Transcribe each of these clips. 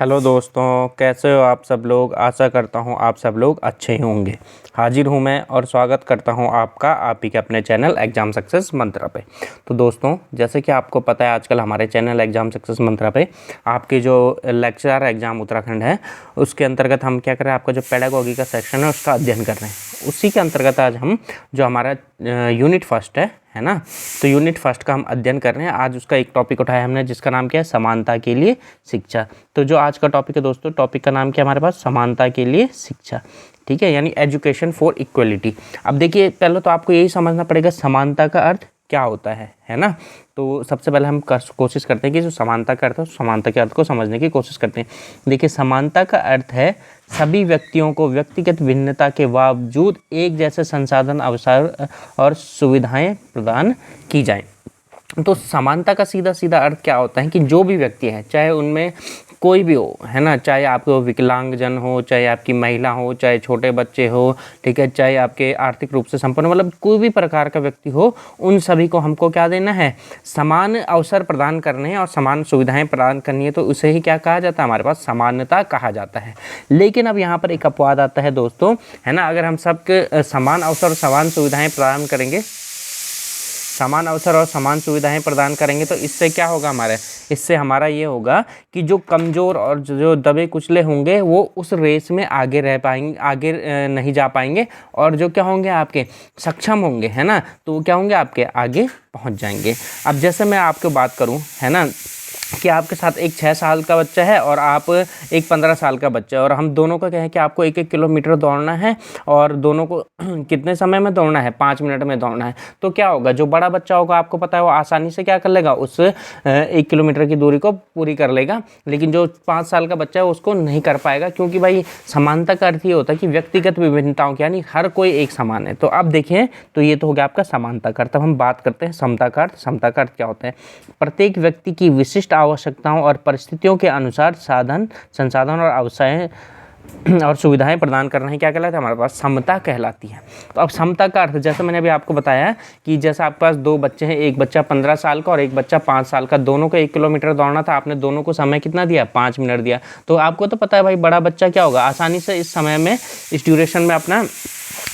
Hello दोस्तों, कैसे हो आप सब लोग। आशा करता हूँ आप सब लोग अच्छे ही होंगे। हाजिर हूँ मैं और स्वागत करता हूँ आपका आप ही के अपने चैनल एग्ज़ाम सक्सेस मंत्रा पे। तो दोस्तों, जैसे कि आपको पता है आजकल हमारे चैनल एग्ज़ाम सक्सेस मंत्रा पे आपके जो लेक्चरर एग्ज़ाम उत्तराखंड है उसके अंतर्गत हम क्या कर रहे हैं, आपका जो पेडागोगी का सेक्शन है उसका अध्ययन कर रहे हैं। उसी के अंतर्गत आज हम जो हमारा यूनिट फर्स्ट है ना, तो यूनिट फर्स्ट का हम अध्ययन कर रहे हैं। आज उसका एक टॉपिक उठाया हमने जिसका नाम क्या है, समानता के लिए शिक्षा। तो जो आज का टॉपिक है दोस्तों, टॉपिक का नाम क्या है हमारे पास, समानता के लिए शिक्षा। ठीक है, यानी एजुकेशन फॉर इक्वलिटी। अब देखिए, पहले तो आपको यही समझना पड़ेगा समानता का अर्थ क्या होता है ना। तो सबसे पहले हम कोशिश करते हैं कि जो समानता का अर्थ है, समानता के अर्थ को समझने की कोशिश करते हैं। देखिए, समानता का अर्थ है सभी व्यक्तियों को व्यक्तिगत भिन्नता के बावजूद एक जैसे संसाधन, अवसर और सुविधाएं प्रदान की जाएं। तो समानता का सीधा सीधा अर्थ क्या होता है कि जो भी व्यक्ति है, चाहे उनमें कोई भी हो, है ना, चाहे आपको विकलांगजन हो, चाहे आपकी महिला हो, चाहे छोटे बच्चे हो, ठीक है, चाहे आपके आर्थिक रूप से संपन्न, मतलब कोई भी प्रकार का व्यक्ति हो, उन सभी को हमको क्या देना है, समान अवसर प्रदान करने हैं और समान सुविधाएं प्रदान करनी है। तो उसे ही क्या कहा जाता है, हमारे पास समानता कहा जाता है। लेकिन अब यहाँ पर एक अपवाद आता है दोस्तों, है ना। अगर हम सबके समान अवसर और समान सुविधाएं प्रदान करेंगे, समान अवसर और समान सुविधाएं प्रदान करेंगे, तो इससे क्या होगा इससे हमारा ये होगा कि जो कमज़ोर और जो दबे कुचले होंगे वो उस रेस में आगे रह पाएंगे, आगे नहीं जा पाएंगे, और जो क्या होंगे आपके सक्षम होंगे, है ना, तो क्या होंगे आपके आगे पहुंच जाएंगे। अब जैसे मैं आपको बात करूं, है ना, कि आपके साथ एक 6 साल का बच्चा है और आप एक 15 साल का बच्चा है, और हम दोनों को कहें कि आपको 1-1 किलोमीटर दौड़ना है और दोनों को कितने समय में दौड़ना है, 5 मिनट में दौड़ना है। तो क्या होगा, जो बड़ा बच्चा होगा आपको पता है वो आसानी से क्या कर लेगा, उस 1 किलोमीटर की दूरी को पूरी कर लेगा। लेकिन जो 5 साल का बच्चा है उसको नहीं कर पाएगा, क्योंकि भाई समानता का अर्थ ये होता है कि व्यक्तिगत विभिन्नताओं की, यानी हर कोई एक समान है। तो अब देखिए, तो ये तो हो गया आपका समानता का अर्थ। अब हम बात करते हैं समता का अर्थ। समता का अर्थ क्या होता है, प्रत्येक व्यक्ति की विशिष्ट आवश्यकताओं और परिस्थितियों के अनुसार संसाधन और अवसर और सुविधाएं प्रदान करना ही क्या कहलाता है, हमारे पास समता कहलाती है। तो अब समता का अर्थ, जैसे मैंने अभी आपको बताया कि जैसे आपके पास 2 बच्चे हैं, एक बच्चा 15 साल का और एक बच्चा 5 साल का, दोनों को 1 किलोमीटर दौड़ना था, आपने दोनों को समय कितना दिया, 5 मिनट दिया। तो आपको तो पता है भाई, बड़ा बच्चा क्या होगा, आसानी से इस समय में, इस ड्यूरेशन में अपना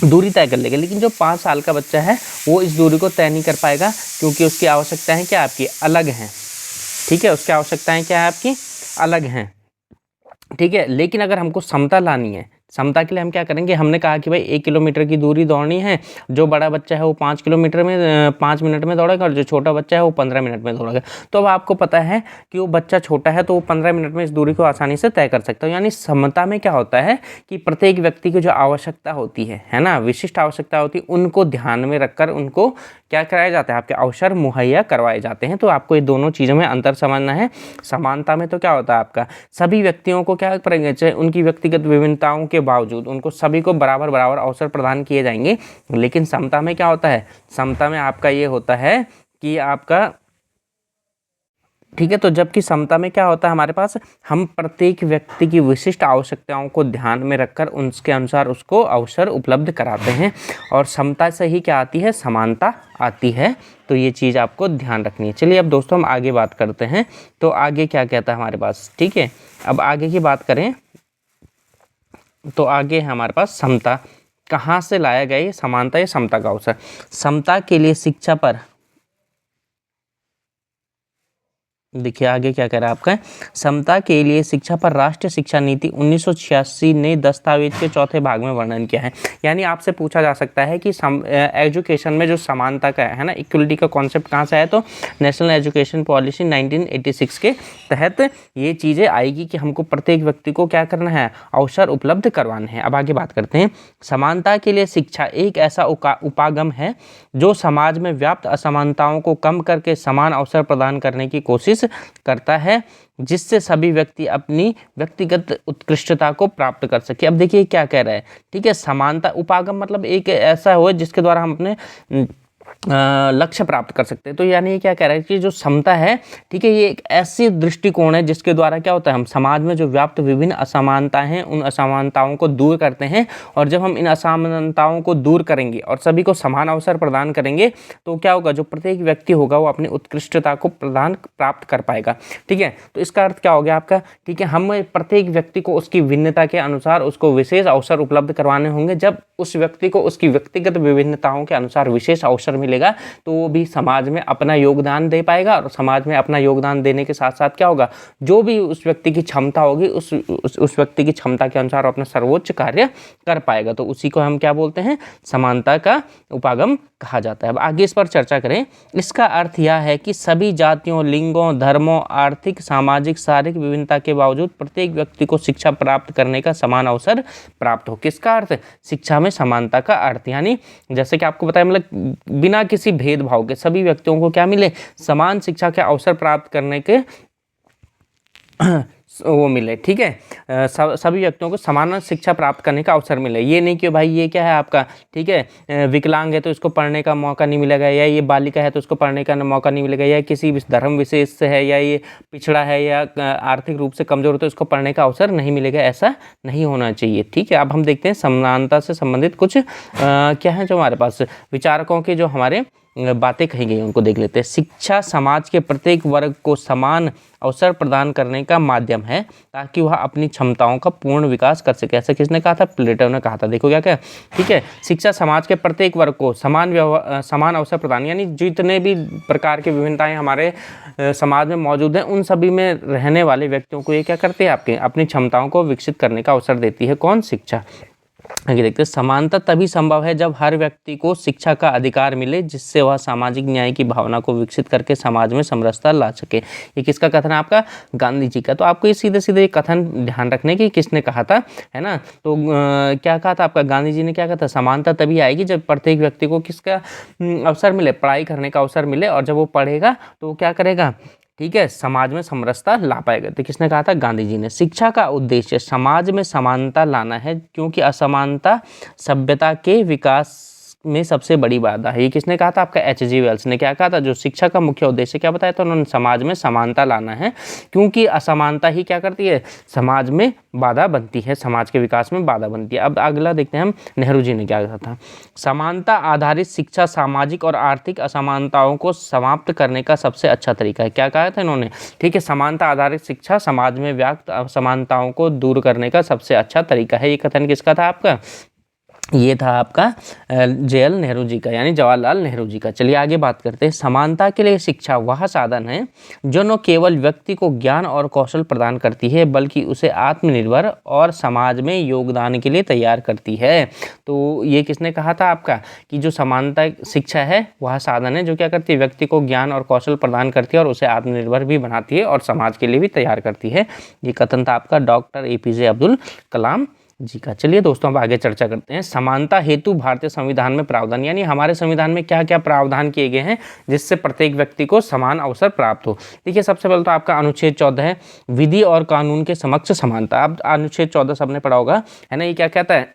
दूरी तय कर लेगा। लेकिन जो 5 साल का बच्चा है वो इस दूरी को तय नहीं कर पाएगा, क्योंकि उसकी आवश्यकताएं क्या आपकी अलग हैं। ठीक है, उसकी आवश्यकताएं क्या है आपकी अलग हैं। ठीक है, लेकिन अगर हमको समता लानी है, समता के लिए हम क्या करेंगे, हमने कहा कि भाई 1 किलोमीटर की दूरी दौड़नी है, जो बड़ा बच्चा है वो 5 किलोमीटर में 5 मिनट में दौड़ेगा और जो छोटा बच्चा है वो 15 मिनट में दौड़ेगा। तो अब आपको पता है कि वो बच्चा छोटा है तो वो 15 मिनट में इस दूरी को आसानी से तय कर सकता है। यानी समता में क्या होता है कि प्रत्येक व्यक्ति की जो आवश्यकता होती है ना, विशिष्ट आवश्यकता होती है, उनको ध्यान में रखकर उनको क्या कराया जाता है, आपके अवसर मुहैया करवाए जाते हैं। तो आपको ये दोनों चीज़ों में अंतर समझना है। समानता में तो क्या होता है, आपका सभी व्यक्तियों को क्या करेंगे, चाहे उनकी व्यक्तिगत विभिन्नताओं के बावजूद उनको सभी को बराबर बराबर अवसर प्रदान किए जाएंगे। लेकिन समता में क्या होता है, समता में आपका ये होता है कि आपका, ठीक है, तो जबकि समता में क्या होता है हमारे पास, हम प्रत्येक व्यक्ति की विशिष्ट आवश्यकताओं को ध्यान में रखकर उसके अनुसार उसको अवसर उपलब्ध कराते हैं, और समता से ही क्या आती है, समानता आती है। तो ये चीज़ आपको ध्यान रखनी है। चलिए अब दोस्तों हम आगे बात करते हैं। तो आगे क्या कहता है हमारे पास, ठीक है, अब आगे की बात करें तो आगे है हमारे पास समता। कहाँ से लाया गया ये समानता, ये समता का अवसर। समता के लिए शिक्षा पर, देखिए आगे क्या कह रहा है आपका, समता के लिए शिक्षा पर राष्ट्रीय शिक्षा नीति 1986 ने दस्तावेज के चौथे भाग में वर्णन किया है। यानी आपसे पूछा जा सकता है कि एजुकेशन में जो समानता का है ना, इक्वलिटी का कॉन्सेप्ट कहाँ से आया, तो नेशनल एजुकेशन पॉलिसी 1986 के तहत ये चीज़ें आएगी कि हमको प्रत्येक व्यक्ति को क्या करना है, अवसर उपलब्ध करवाना है। अब आगे बात करते हैं। समानता के लिए शिक्षा एक ऐसा उपागम है जो समाज में व्याप्त असमानताओं को कम करके समान अवसर प्रदान करने की कोशिश करता है, जिससे सभी व्यक्ति अपनी व्यक्तिगत उत्कृष्टता को प्राप्त कर सके। अब देखिए क्या कह रहा है, ठीक है, समानता उपागम मतलब एक ऐसा हो जिसके द्वारा हम अपने लक्ष्य प्राप्त कर सकते हैं। तो यानी ये क्या कह रहा है कि जो क्षमता है, ठीक है, ये एक ऐसी दृष्टिकोण है जिसके द्वारा क्या होता है, हम समाज में जो व्याप्त विभिन्न असमानताएं हैं उन असमानताओं को दूर करते हैं। और जब हम इन असमानताओं को दूर करेंगे और सभी को समान अवसर प्रदान करेंगे तो क्या होगा, जो प्रत्येक व्यक्ति होगा वो अपनी उत्कृष्टता को प्राप्त कर पाएगा। ठीक है, तो इसका अर्थ क्या हो गया आपका, ठीक है, हम प्रत्येक व्यक्ति को उसकी भिन्नता के अनुसार उसको विशेष अवसर उपलब्ध करवाने होंगे। जब उस व्यक्ति को उसकी व्यक्तिगत विभिन्नताओं के अनुसार विशेष अवसर मिलेगा तो वो भी समाज में अपना योगदान दे पाएगा। और समाज में अपना योगदान देने के साथ साथ क्या होगा, जो भी उस व्यक्ति की क्षमता होगी उस व्यक्ति की क्षमता के अनुसार अपना सर्वोच्च कार्य कर पाएगा। तो उसी को हम क्या बोलते हैं, समानता का उपागम कहा जाता है। अब आगे इस पर चर्चा करें। इसका अर्थ यह है कि सभी जातियों, लिंगों, धर्मों, आर्थिक, सामाजिक, शारीरिक विभिन्नता के बावजूद प्रत्येक व्यक्ति को शिक्षा प्राप्त करने का समान अवसर प्राप्त हो। किसका अर्थ, शिक्षा में समानता का अर्थ, यानी जैसे कि आपको बताया, मतलब बिना किसी भेदभाव के सभी व्यक्तियों को क्या मिले, समान शिक्षा के अवसर प्राप्त करने के वो मिले। ठीक है, सभी व्यक्तियों को समान शिक्षा प्राप्त करने का अवसर मिले। ये नहीं कि भाई ये क्या है आपका, ठीक है, विकलांग है तो इसको पढ़ने का मौका नहीं मिलेगा, या ये बालिका है तो इसको पढ़ने का मौका नहीं मिलेगा, या किसी धर्म विशेष से है, या ये पिछड़ा है, या आर्थिक रूप से कमजोर है तो इसको पढ़ने का अवसर नहीं मिलेगा। ऐसा नहीं होना चाहिए। ठीक है, अब हम देखते हैं समानता से संबंधित कुछ क्या है जो हमारे पास विचारकों के जो हमारे बातें कही गई उनको देख लेते हैं। शिक्षा समाज के प्रत्येक वर्ग को समान अवसर प्रदान करने का माध्यम है ताकि वह अपनी क्षमताओं का पूर्ण विकास कर सके। ऐसा किसने कहा था, प्लेटो ने कहा था। देखो क्या क्या, ठीक है, शिक्षा समाज के प्रत्येक वर्ग को समान अवसर प्रदान, यानी जितने भी प्रकार की विभिन्नताएं हमारे समाज में मौजूद हैं उन सभी में रहने वाले व्यक्तियों को ये क्या करते हैं, आपके अपनी क्षमताओं को विकसित करने का अवसर देती है। कौन, शिक्षा। आगे देखते हैं, समानता तभी संभव है जब हर व्यक्ति को शिक्षा का अधिकार मिले जिससे वह सामाजिक न्याय की भावना को विकसित करके समाज में समरसता ला सके। ये किसका कथन है आपका, गांधी जी का। तो आपको ये सीधे सीधे कथन ध्यान रखने की किसने कहा था, है ना। तो क्या कहा था आपका, गांधी जी ने क्या कहा था, समानता तभी आएगी जब प्रत्येक व्यक्ति को किसका अवसर मिले, पढ़ाई करने का अवसर मिले, और जब वो पढ़ेगा तो वो क्या करेगा, ठीक है, समाज में समरसता ला पाएगा। तो किसने कहा था, गांधी जी ने। शिक्षा का उद्देश्य समाज में समानता लाना है क्योंकि असमानता सभ्यता के विकास में सबसे बड़ी बाधा है। ये किसने कहा था, आपका H.G. वेल्स ने क्या कहा था, जो शिक्षा का मुख्य उद्देश्य क्या बताया था उन्होंने, समाज में समानता लाना है क्योंकि असमानता ही क्या करती है, समाज में बाधा बनती है, समाज के विकास में बाधा बनती है। अब अगला देखते हैं हम, नेहरू जी ने क्या कहा था। समानता आधारित शिक्षा सामाजिक और आर्थिक असमानताओं को समाप्त करने का सबसे अच्छा तरीका है। क्या कहा था इन्होंने, ठीक है, समानता आधारित शिक्षा समाज में व्याप्त असमानताओं को दूर करने का सबसे अच्छा तरीका है। ये कथन किसका था आपका, ये था आपका JL नेहरू जी का, यानी जवाहरलाल नेहरू जी का। चलिए आगे बात करते हैं। समानता के लिए शिक्षा वह साधन है जो न केवल व्यक्ति को ज्ञान और कौशल प्रदान करती है बल्कि उसे आत्मनिर्भर और समाज में योगदान के लिए तैयार करती है। तो ये किसने कहा था आपका, कि जो समानता शिक्षा है वह साधन है जो क्या करती है, व्यक्ति को ज्ञान और कौशल प्रदान करती है और उसे आत्मनिर्भर भी बनाती है और समाज के लिए भी तैयार करती है। ये कथन था आपका डॉक्टर APJ अब्दुल कलाम जी का। चलिए दोस्तों अब आगे चर्चा करते हैं। समानता हेतु भारतीय संविधान में प्रावधान, यानी हमारे संविधान में क्या क्या प्रावधान किए गए हैं जिससे प्रत्येक व्यक्ति को समान अवसर प्राप्त हो। देखिए सबसे पहले तो आपका अनुच्छेद 14 है, विधि और कानून के समक्ष समानता। अब अनुच्छेद 14 सबने पढ़ा होगा, है ना। ये क्या कहता है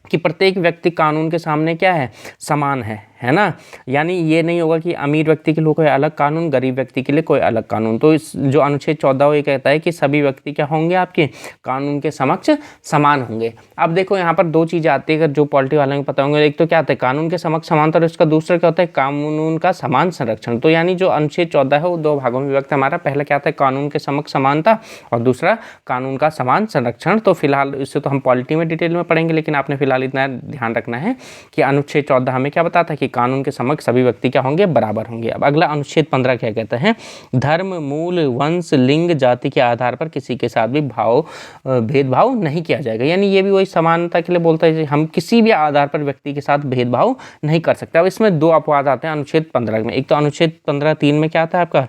कि प्रत्येक व्यक्ति कानून के सामने क्या है, समान है ना। यानी ये नहीं होगा कि अमीर व्यक्ति के लिए कोई अलग कानून, गरीब व्यक्ति के लिए कोई अलग कानून। तो इस जो अनुच्छेद 14 ये कहता है कि सभी व्यक्ति क्या होंगे, आपके कानून के समक्ष समान होंगे। अब देखो यहाँ पर दो चीज़ें आती है, अगर जो पॉलिटी वालों को पता होंगे। एक तो क्या होता है कानून के समक्ष समानता, और इसका दूसरा क्या होता है कानून का समान संरक्षण। तो यानी जो अनुच्छेद 14 है वो दो भागों में विभक्त है हमारा। पहला क्या आता है कानून के समक्ष समानता और दूसरा कानून का समान संरक्षण। तो फिलहाल इससे तो हम पॉलिटी में डिटेल में पढ़ेंगे, लेकिन आपने फिलहाल इतना ध्यान रखना है कि अनुच्छेद 14 हमें क्या बताता है कि कानून के समक्ष सभी व्यक्ति क्या होंगे, बराबर होंगे। अब अगला अनुच्छेद 15 क्या कहता है, धर्म, मूल, वंश, लिंग, जाति के आधार पर किसी के साथ भी भेदभाव नहीं किया जाएगा। यानी ये भी वही समानता के लिए बोलता है, हम किसी भी आधार पर व्यक्ति के साथ भेदभाव नहीं कर सकते। अब इसमें दो अपवाद आते हैं अनुच्छेद 15 में। एक तो अनुच्छेद 15(3) में क्या आता है आपका,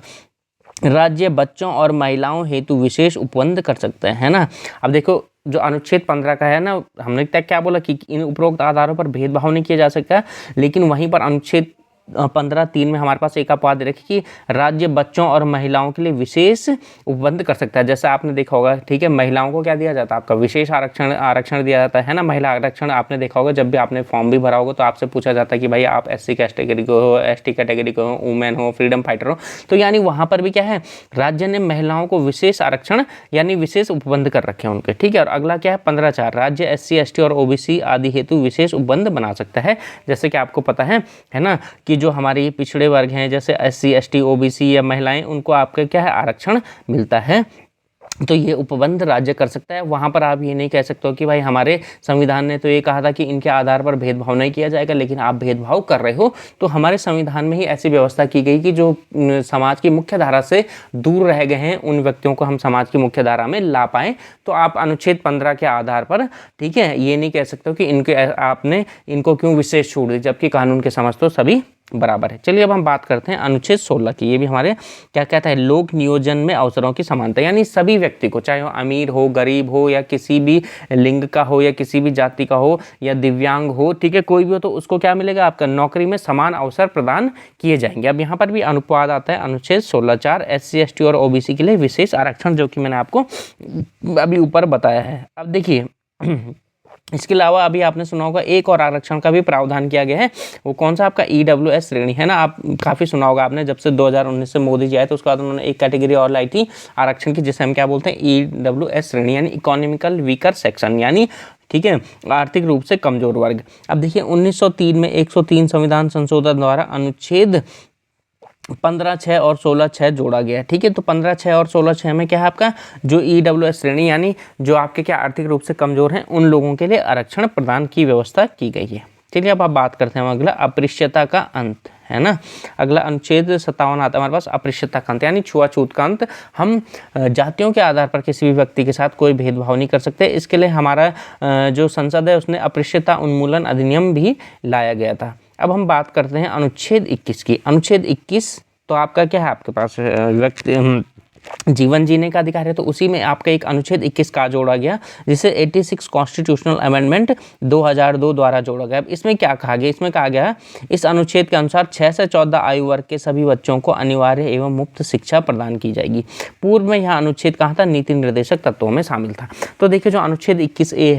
राज्य बच्चों और महिलाओं हेतु विशेष उपबंध कर सकते हैं, है ना। अब देखो जो अनुच्छेद 15 का है ना, हमने क्या बोला कि इन उपरोक्त आधारों पर भेदभाव नहीं किया जा सकता, लेकिन वहीं पर अनुच्छेद 15(3) में हमारे पास एक अपवाद रखी कि राज्य बच्चों और महिलाओं के लिए विशेष उपबंध कर सकता है। जैसे आपने देखा होगा, ठीक है, महिलाओं को क्या दिया जाता है, आपका विशेष आरक्षण दिया जाता है ना। महिला आरक्षण आपने देखा होगा, जब भी आपने फॉर्म भी भरा होगा तो आपसे पूछा जाता है कि भाई आप SC कैटेगरी को हो, ST कैटेगरी को हो, वुमेन हो, फ्रीडम फाइटर हो। तो यानी वहाँ पर भी क्या है, राज्य ने महिलाओं को विशेष आरक्षण यानी विशेष उपबंध कर रखे हैं उनके, ठीक है। और अगला क्या है 15(4), राज्य SC ST और OBC आदि हेतु विशेष उपबंध बना सकता है। जैसे कि आपको पता है ना, कि जो हमारे पिछड़े वर्ग हैं जैसे SC ST OBC या महिलाएं, उनको आपका क्या है आरक्षण मिलता है, तो ये उपबंध राज्य कर सकता है। वहाँ पर आप ये नहीं कह सकते हो कि भाई हमारे संविधान ने तो ये कहा था कि इनके आधार पर भेदभाव नहीं किया जाएगा, लेकिन आप भेदभाव कर रहे हो। तो हमारे संविधान में ही ऐसी व्यवस्था की गई कि जो समाज की मुख्य धारा से दूर रह गए हैं उन व्यक्तियों को हम समाज की मुख्य धारा में ला पाएँ। तो आप अनुच्छेद 15 के आधार पर, ठीक है, ये नहीं कह सकते हो कि आपने इनको क्यों विशेष छूट दी, जबकि कानून के समझ तो सभी बराबर है। चलिए अब हम बात करते हैं अनुच्छेद 16 की। ये भी हमारे क्या कहता है, लोक नियोजन में अवसरों की समानता, यानी सभी व्यक्ति को, चाहे वो अमीर हो, गरीब हो, या किसी भी लिंग का हो, या किसी भी जाति का हो, या दिव्यांग हो, ठीक है, कोई भी हो, तो उसको क्या मिलेगा, आपका नौकरी में समान अवसर प्रदान किए जाएंगे। अब यहाँ पर भी अनुपात आता है अनुच्छेद 16(4), SC ST और OBC के लिए विशेष आरक्षण, जो कि मैंने आपको अभी ऊपर बताया है। अब देखिए इसके अलावा अभी आपने सुना होगा एक और आरक्षण का भी प्रावधान किया गया है। वो कौन सा, आपका EWS श्रेणी है ना। आप काफ़ी सुना होगा आपने, जब से 2019 से मोदी जी आए तो उसके बाद उन्होंने एक कैटेगरी और लाई थी आरक्षण की, जिसे हम क्या बोलते हैं, EWS श्रेणी, यानी इकोनॉमिकल वीकर सेक्शन, यानी ठीक है आर्थिक रूप से कमजोर वर्ग। अब देखिए 1903 में 103 संविधान संशोधन द्वारा अनुच्छेद 15(6) और 16(6) जोड़ा गया, ठीक है। तो 15(6) और 16(6) में क्या है, आपका जो EWS श्रेणी यानी जो आपके क्या आर्थिक रूप से कमजोर हैं उन लोगों के लिए आरक्षण प्रदान की व्यवस्था की गई है। चलिए अब आप बात करते हैं अगला, अस्पृश्यता का अंत, है ना। अगला अनुच्छेद 57 आता है हमारे पास, अस्पृश्यता का अंत, यानी छुआछूत का अंत। हम जातियों के आधार पर किसी भी व्यक्ति के साथ कोई भेदभाव नहीं कर सकते। इसके लिए हमारा जो संसद है उसने अस्पृश्यता उन्मूलन अधिनियम भी लाया गया था। अब हम बात करते हैं अनुच्छेद 21 की। अनुच्छेद 21 तो आपका क्या है, आपके पास व्यक्ति जीवन जीने का अधिकार है, तो उसी में आपका एक अनुच्छेद 21 का जोड़ा गया, जिसे 86 कॉन्स्टिट्यूशनल अमेंडमेंट 2002 द्वारा जोड़ा गया। इसमें क्या कहा गया, इसमें कहा गया इस अनुच्छेद के अनुसार 6 से 14 आयु वर्ग के सभी बच्चों को अनिवार्य एवं मुफ्त शिक्षा प्रदान की जाएगी। पूर्व में यह अनुच्छेद कहाँ था, नीति निर्देशक तत्वों में शामिल था। तो देखिए जो अनुच्छेद 21A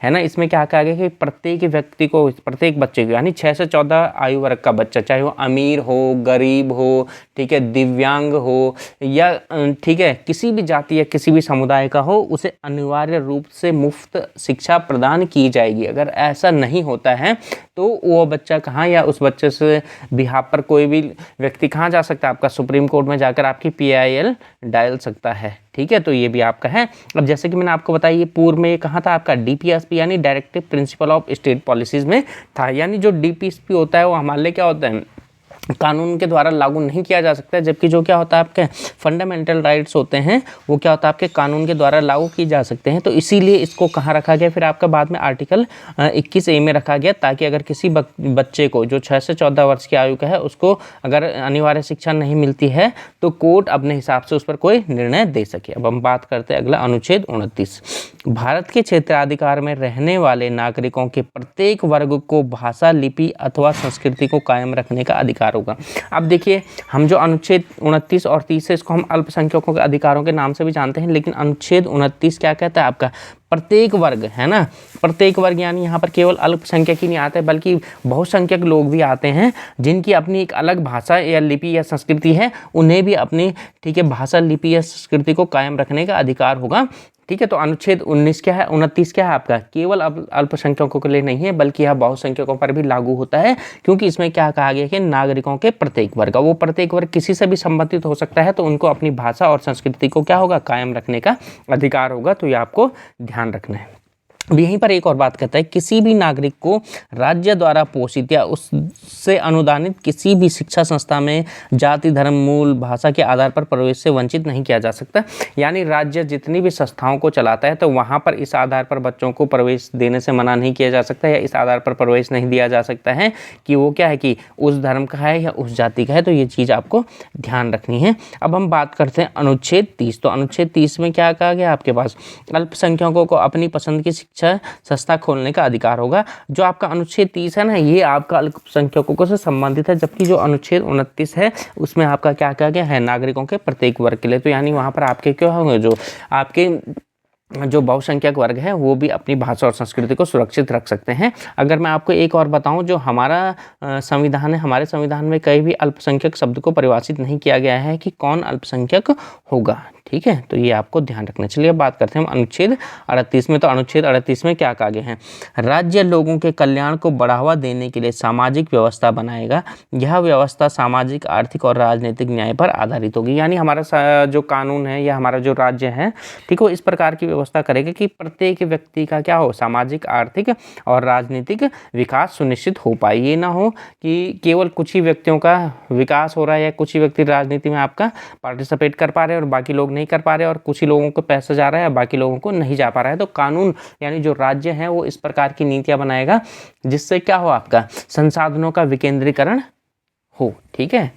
है ना, इसमें क्या कहा गया कि प्रत्येक व्यक्ति को, प्रत्येक बच्चे को, यानी 6 से 14 आयु वर्ग का बच्चा, चाहे वो अमीर हो, गरीब हो, ठीक है, दिव्यांग हो, या ठीक है किसी भी जाति या किसी भी समुदाय का हो, उसे अनिवार्य रूप से मुफ्त शिक्षा प्रदान की जाएगी। अगर ऐसा नहीं होता है तो वो बच्चा कहाँ, या उस बच्चे से बिहाफ पर कोई भी व्यक्ति कहाँ जा सकता है, आपका सुप्रीम कोर्ट में जाकर आपकी PIL डाल सकता है, ठीक है। तो ये भी आपका है। अब जैसे कि मैंने आपको बताया, ये पूर्व में कहाँ था, आपका DPSP यानी directive principle of state policies में था। यानी जो DPSP होता है वो हमारे लिए क्या होता है, कानून के द्वारा लागू नहीं किया जा सकता है, जबकि जो क्या होता है आपके फंडामेंटल राइट्स होते हैं वो क्या होता है आपके कानून के द्वारा लागू किए जा सकते हैं। तो इसीलिए इसको कहाँ रखा गया, फिर आपका बाद में आर्टिकल 21A में रखा गया, ताकि अगर किसी बच्चे को जो 6 से 14 वर्ष की आयु का है उसको अगर अनिवार्य शिक्षा नहीं मिलती है तो कोर्ट अपने हिसाब से उस पर कोई निर्णय दे सके। अब हम बात करते हैं अगला अनुच्छेद 29। भारत के क्षेत्राधिकार में रहने वाले नागरिकों के प्रत्येक वर्ग को भाषा, लिपि अथवा संस्कृति को कायम रखने का अधिकार होगा। अब देखिए हम जो अनुच्छेद 29 और 30 है, इसको हम अल्पसंख्यकों के अधिकारों के नाम से भी जानते हैं, लेकिन अनुच्छेद 29 क्या कहता है, आपका प्रत्येक वर्ग, है ना। प्रत्येक वर्ग यानी यहाँ पर केवल अल्पसंख्यक ही नहीं आते बल्कि बहुसंख्यक लोग भी आते हैं, जिनकी अपनी एक अलग भाषा या लिपि या संस्कृति है, उन्हें भी अपनी ठीक है भाषा, लिपि या संस्कृति को कायम रखने का अधिकार होगा, ठीक है। तो अनुच्छेद 29 क्या है, 29 क्या है आपका, केवल अल्पसंख्यकों के लिए नहीं है बल्कि यह बहुसंख्यकों पर भी लागू होता है, क्योंकि इसमें क्या कहा गया कि नागरिकों के प्रत्येक वर्ग, वो प्रत्येक वर्ग किसी से भी संबंधित हो सकता है, तो उनको अपनी भाषा और संस्कृति को क्या होगा, कायम रखने का अधिकार होगा। तो ये आपको ध्यान रखना है। अब यहीं पर एक और बात कहता है, किसी भी नागरिक को राज्य द्वारा पोषित या उससे अनुदानित किसी भी शिक्षा संस्था में जाति, धर्म, मूल, भाषा के आधार पर प्रवेश से वंचित नहीं किया जा सकता। यानी राज्य जितनी भी संस्थाओं को चलाता है तो वहाँ पर इस आधार पर बच्चों को प्रवेश देने से मना नहीं किया जा सकता, या इस आधार पर प्रवेश नहीं दिया जा सकता है कि वो क्या है कि उस धर्म का है या उस जाति का है। तो ये चीज़ आपको ध्यान रखनी है। अब हम बात करते हैं अनुच्छेद 30। तो अनुच्छेद 30 में क्या कहा गया आपके पास, अल्पसंख्यकों को अपनी पसंद की संस्था खोलने का अधिकार होगा। जो आपका अनुच्छेद 30 है ना, ये आपका अल्पसंख्यकों से संबंधित है, जबकि जो अनुच्छेद 29 है उसमें आपका क्या कहा गया है, नागरिकों के प्रत्येक वर्ग के लिए। तो यानी वहाँ पर आपके क्या होंगे, जो आपके जो बहुसंख्यक वर्ग है वो भी अपनी भाषा और संस्कृति को सुरक्षित रख सकते हैं। अगर मैं आपको एक और बताऊं, जो हमारा संविधान है, हमारे संविधान में कहीं भी अल्पसंख्यक शब्द को परिभाषित नहीं किया गया है कि कौन अल्पसंख्यक होगा। ठीक है, तो ये आपको ध्यान रखना। चलिए अब बात करते हैं हम अनुच्छेद 38 में। तो अनुच्छेद 38 में क्या कहा गया है, राज्य लोगों के कल्याण को बढ़ावा देने के लिए सामाजिक व्यवस्था बनाएगा। यह व्यवस्था सामाजिक, आर्थिक और राजनीतिक न्याय पर आधारित होगी। यानी हमारा जो कानून है या हमारा जो राज्य है, ठीक है, इस प्रकार की व्यवस्था करेगा कि प्रत्येक व्यक्ति का क्या हो, सामाजिक, आर्थिक और राजनीतिक विकास सुनिश्चित हो पाए। ये ना हो कि केवल कुछ ही व्यक्तियों का विकास हो रहा है या कुछ ही व्यक्ति राजनीति में आपका पार्टिसिपेट कर पा रहे हैं और बाकी लोग नहीं कर पा रहे, और कुछ ही लोगों को पैसा जा रहा है बाकी लोगों को नहीं जा पा रहा है। तो कानून यानी जो राज्य है वो इस प्रकार की नीतियां बनाएगा जिससे क्या हो, आपका संसाधनों का विकेंद्रीकरण हो। ठीक है,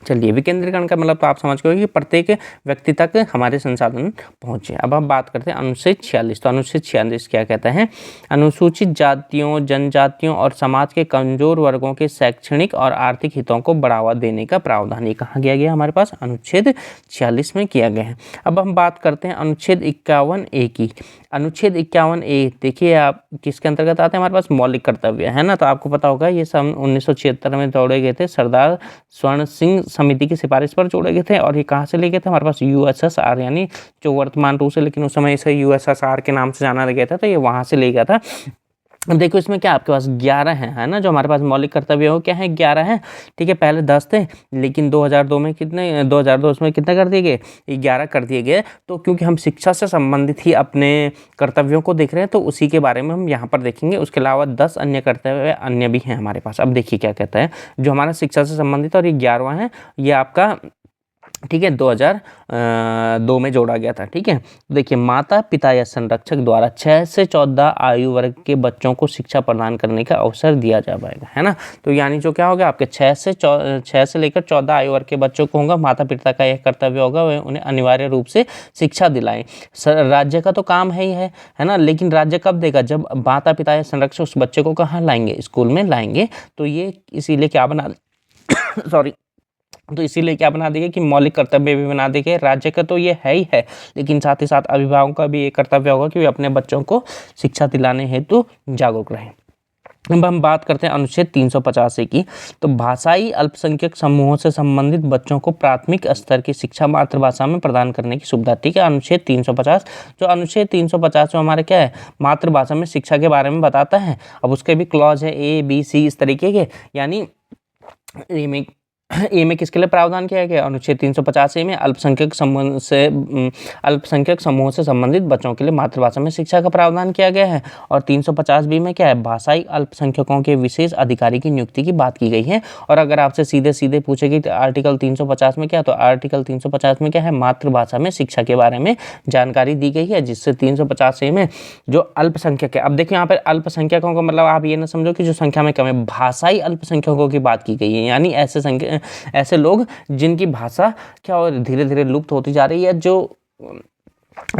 चलिए, विकेंद्रीकरण का मतलब तो आप समझ गए कि प्रत्येक व्यक्ति तक हमारे संसाधन पहुंचे। अब हम बात करते हैं अनुच्छेद 46। तो अनुच्छेद 46 क्या कहता है, अनुसूचित जातियों, जनजातियों और समाज के कमजोर वर्गों के शैक्षणिक और आर्थिक हितों को बढ़ावा देने का प्रावधान। ये कहाँ किया गया, हमारे पास अनुच्छेद 46 में किया गया है। अब हम बात करते हैं अनुच्छेद 51A की। अनुच्छेद 51A देखिए आप किसके अंतर्गत आते हैं, हमारे पास मौलिक कर्तव्य है ना। तो आपको पता होगा ये सन 1976 में जोड़े गए थे, सरदार स्वर्ण सिंह समिति की सिफारिश पर जोड़े गए थे। और ये कहाँ से ले गए थे, हमारे पास USSR यानी जो वर्तमान रूस है, लेकिन उस समय इसे USSR के नाम से जाना गया था, तो ये वहाँ से ले गया था। अब देखो इसमें क्या आपके पास 11 हैं, है ना, जो हमारे पास मौलिक कर्तव्य हो क्या है, 11 हैं। ठीक है, पहले 10 थे, लेकिन 2002 में कितने, 2002 में कितने कर दिए गए, 11 कर दिए गए। तो क्योंकि हम शिक्षा से संबंधित ही अपने कर्तव्यों को देख रहे हैं, तो उसी के बारे में हम यहाँ पर देखेंगे। उसके अलावा 10 अन्य कर्तव्य अन्य भी हैं हमारे पास। अब देखिए क्या कहता है, जो हमारा शिक्षा से संबंधित और ये 11वां है, ये आपका ठीक है 2002 में जोड़ा गया था। ठीक है, देखिए, माता पिता या संरक्षक द्वारा 6 से 14 आयु वर्ग के बच्चों को शिक्षा प्रदान करने का अवसर दिया जा पाएगा, है ना। तो यानी जो क्या होगा, आपके 6 से लेकर 14 आयु वर्ग के बच्चों को होगा, माता पिता का यह कर्तव्य होगा वह उन्हें अनिवार्य रूप से शिक्षा दिलाएं। राज्य का तो काम है ही है ना, लेकिन राज्य कब देगा, जब माता पिता या संरक्षक उस बच्चे को कहाँ लाएंगे, स्कूल में लाएंगे। तो ये इसीलिए क्या बना सॉरी तो इसीलिए क्या बना देंगे कि मौलिक कर्तव्य भी बना देंगे। राज्य का तो ये है ही है, लेकिन साथ ही साथ अभिभावकों का भी ये कर्तव्य होगा कि वे अपने बच्चों को शिक्षा दिलाने हेतु जागरूक रहें। अब हम बात करते हैं अनुच्छेद 350 की। तो भाषाई अल्पसंख्यक समूहों से संबंधित बच्चों को प्राथमिक स्तर की शिक्षा मातृभाषा में प्रदान करने की सुविधा। ठीक है, अनुच्छेद 350। जो अनुच्छेद 350 में हमारे क्या है, मातृभाषा में शिक्षा के बारे में बताता है। अब उसके भी क्लॉज है A, B, C इस तरीके के, यानी ए में किसके लिए प्रावधान किया गया, अनुच्छेद 350 में अल्पसंख्यक समूहों से संबंधित बच्चों के लिए मातृभाषा में शिक्षा का प्रावधान किया गया है। और 350B में क्या है, भाषाई अल्पसंख्यकों के विशेष अधिकारी की नियुक्ति की बात की गई है। और अगर आपसे सीधे सीधे पूछेगी तो आर्टिकल 350 में क्या, तो आर्टिकल 350 में क्या है, मातृभाषा में शिक्षा के बारे में जानकारी दी गई है, जिससे 350 में जो अल्पसंख्यक है। अब देखिए यहाँ पर अल्पसंख्यकों का मतलब आप ये ना समझो कि जो संख्या में कम है, भाषाई अल्पसंख्यकों की बात की गई है, यानी ऐसे लोग जिनकी भाषा क्या और धीरे धीरे लुप्त होती जा रही है, जो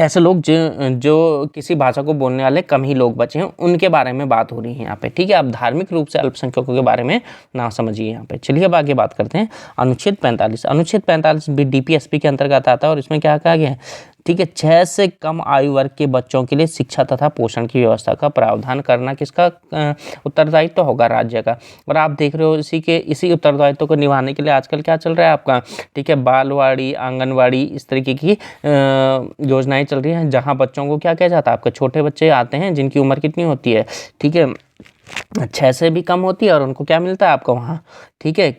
ऐसे लोग जो किसी भाषा को बोलने वाले कम ही लोग बचे हैं, उनके बारे में बात हो रही है यहाँ पे। ठीक है, आप धार्मिक रूप से अल्पसंख्यकों के बारे में ना समझिए यहाँ पे। चलिए अब आगे बात करते हैं अनुच्छेद 45। अनुच्छेद 45 भी DPSP के अंतर्गत आता है और इसमें क्या कहा गया है, ठीक है, 6 से कम आयु वर्ग के बच्चों के लिए शिक्षा तथा पोषण की व्यवस्था का प्रावधान करना किसका उत्तरदायित्व होगा, राज्य का। और आप देख रहे हो इसी उत्तरदायित्व को निभाने के लिए आजकल क्या चल रहा है आपका, ठीक है, बालवाड़ी, आंगनवाड़ी इस तरीके की योजनाएं चल रही हैं, जहां बच्चों को क्या किया जाता है, आपके छोटे बच्चे आते हैं जिनकी उम्र कितनी होती है, ठीक है, 6 से भी कम होती है, और उनको क्या मिलता है आपको वहाँ, ठीक है,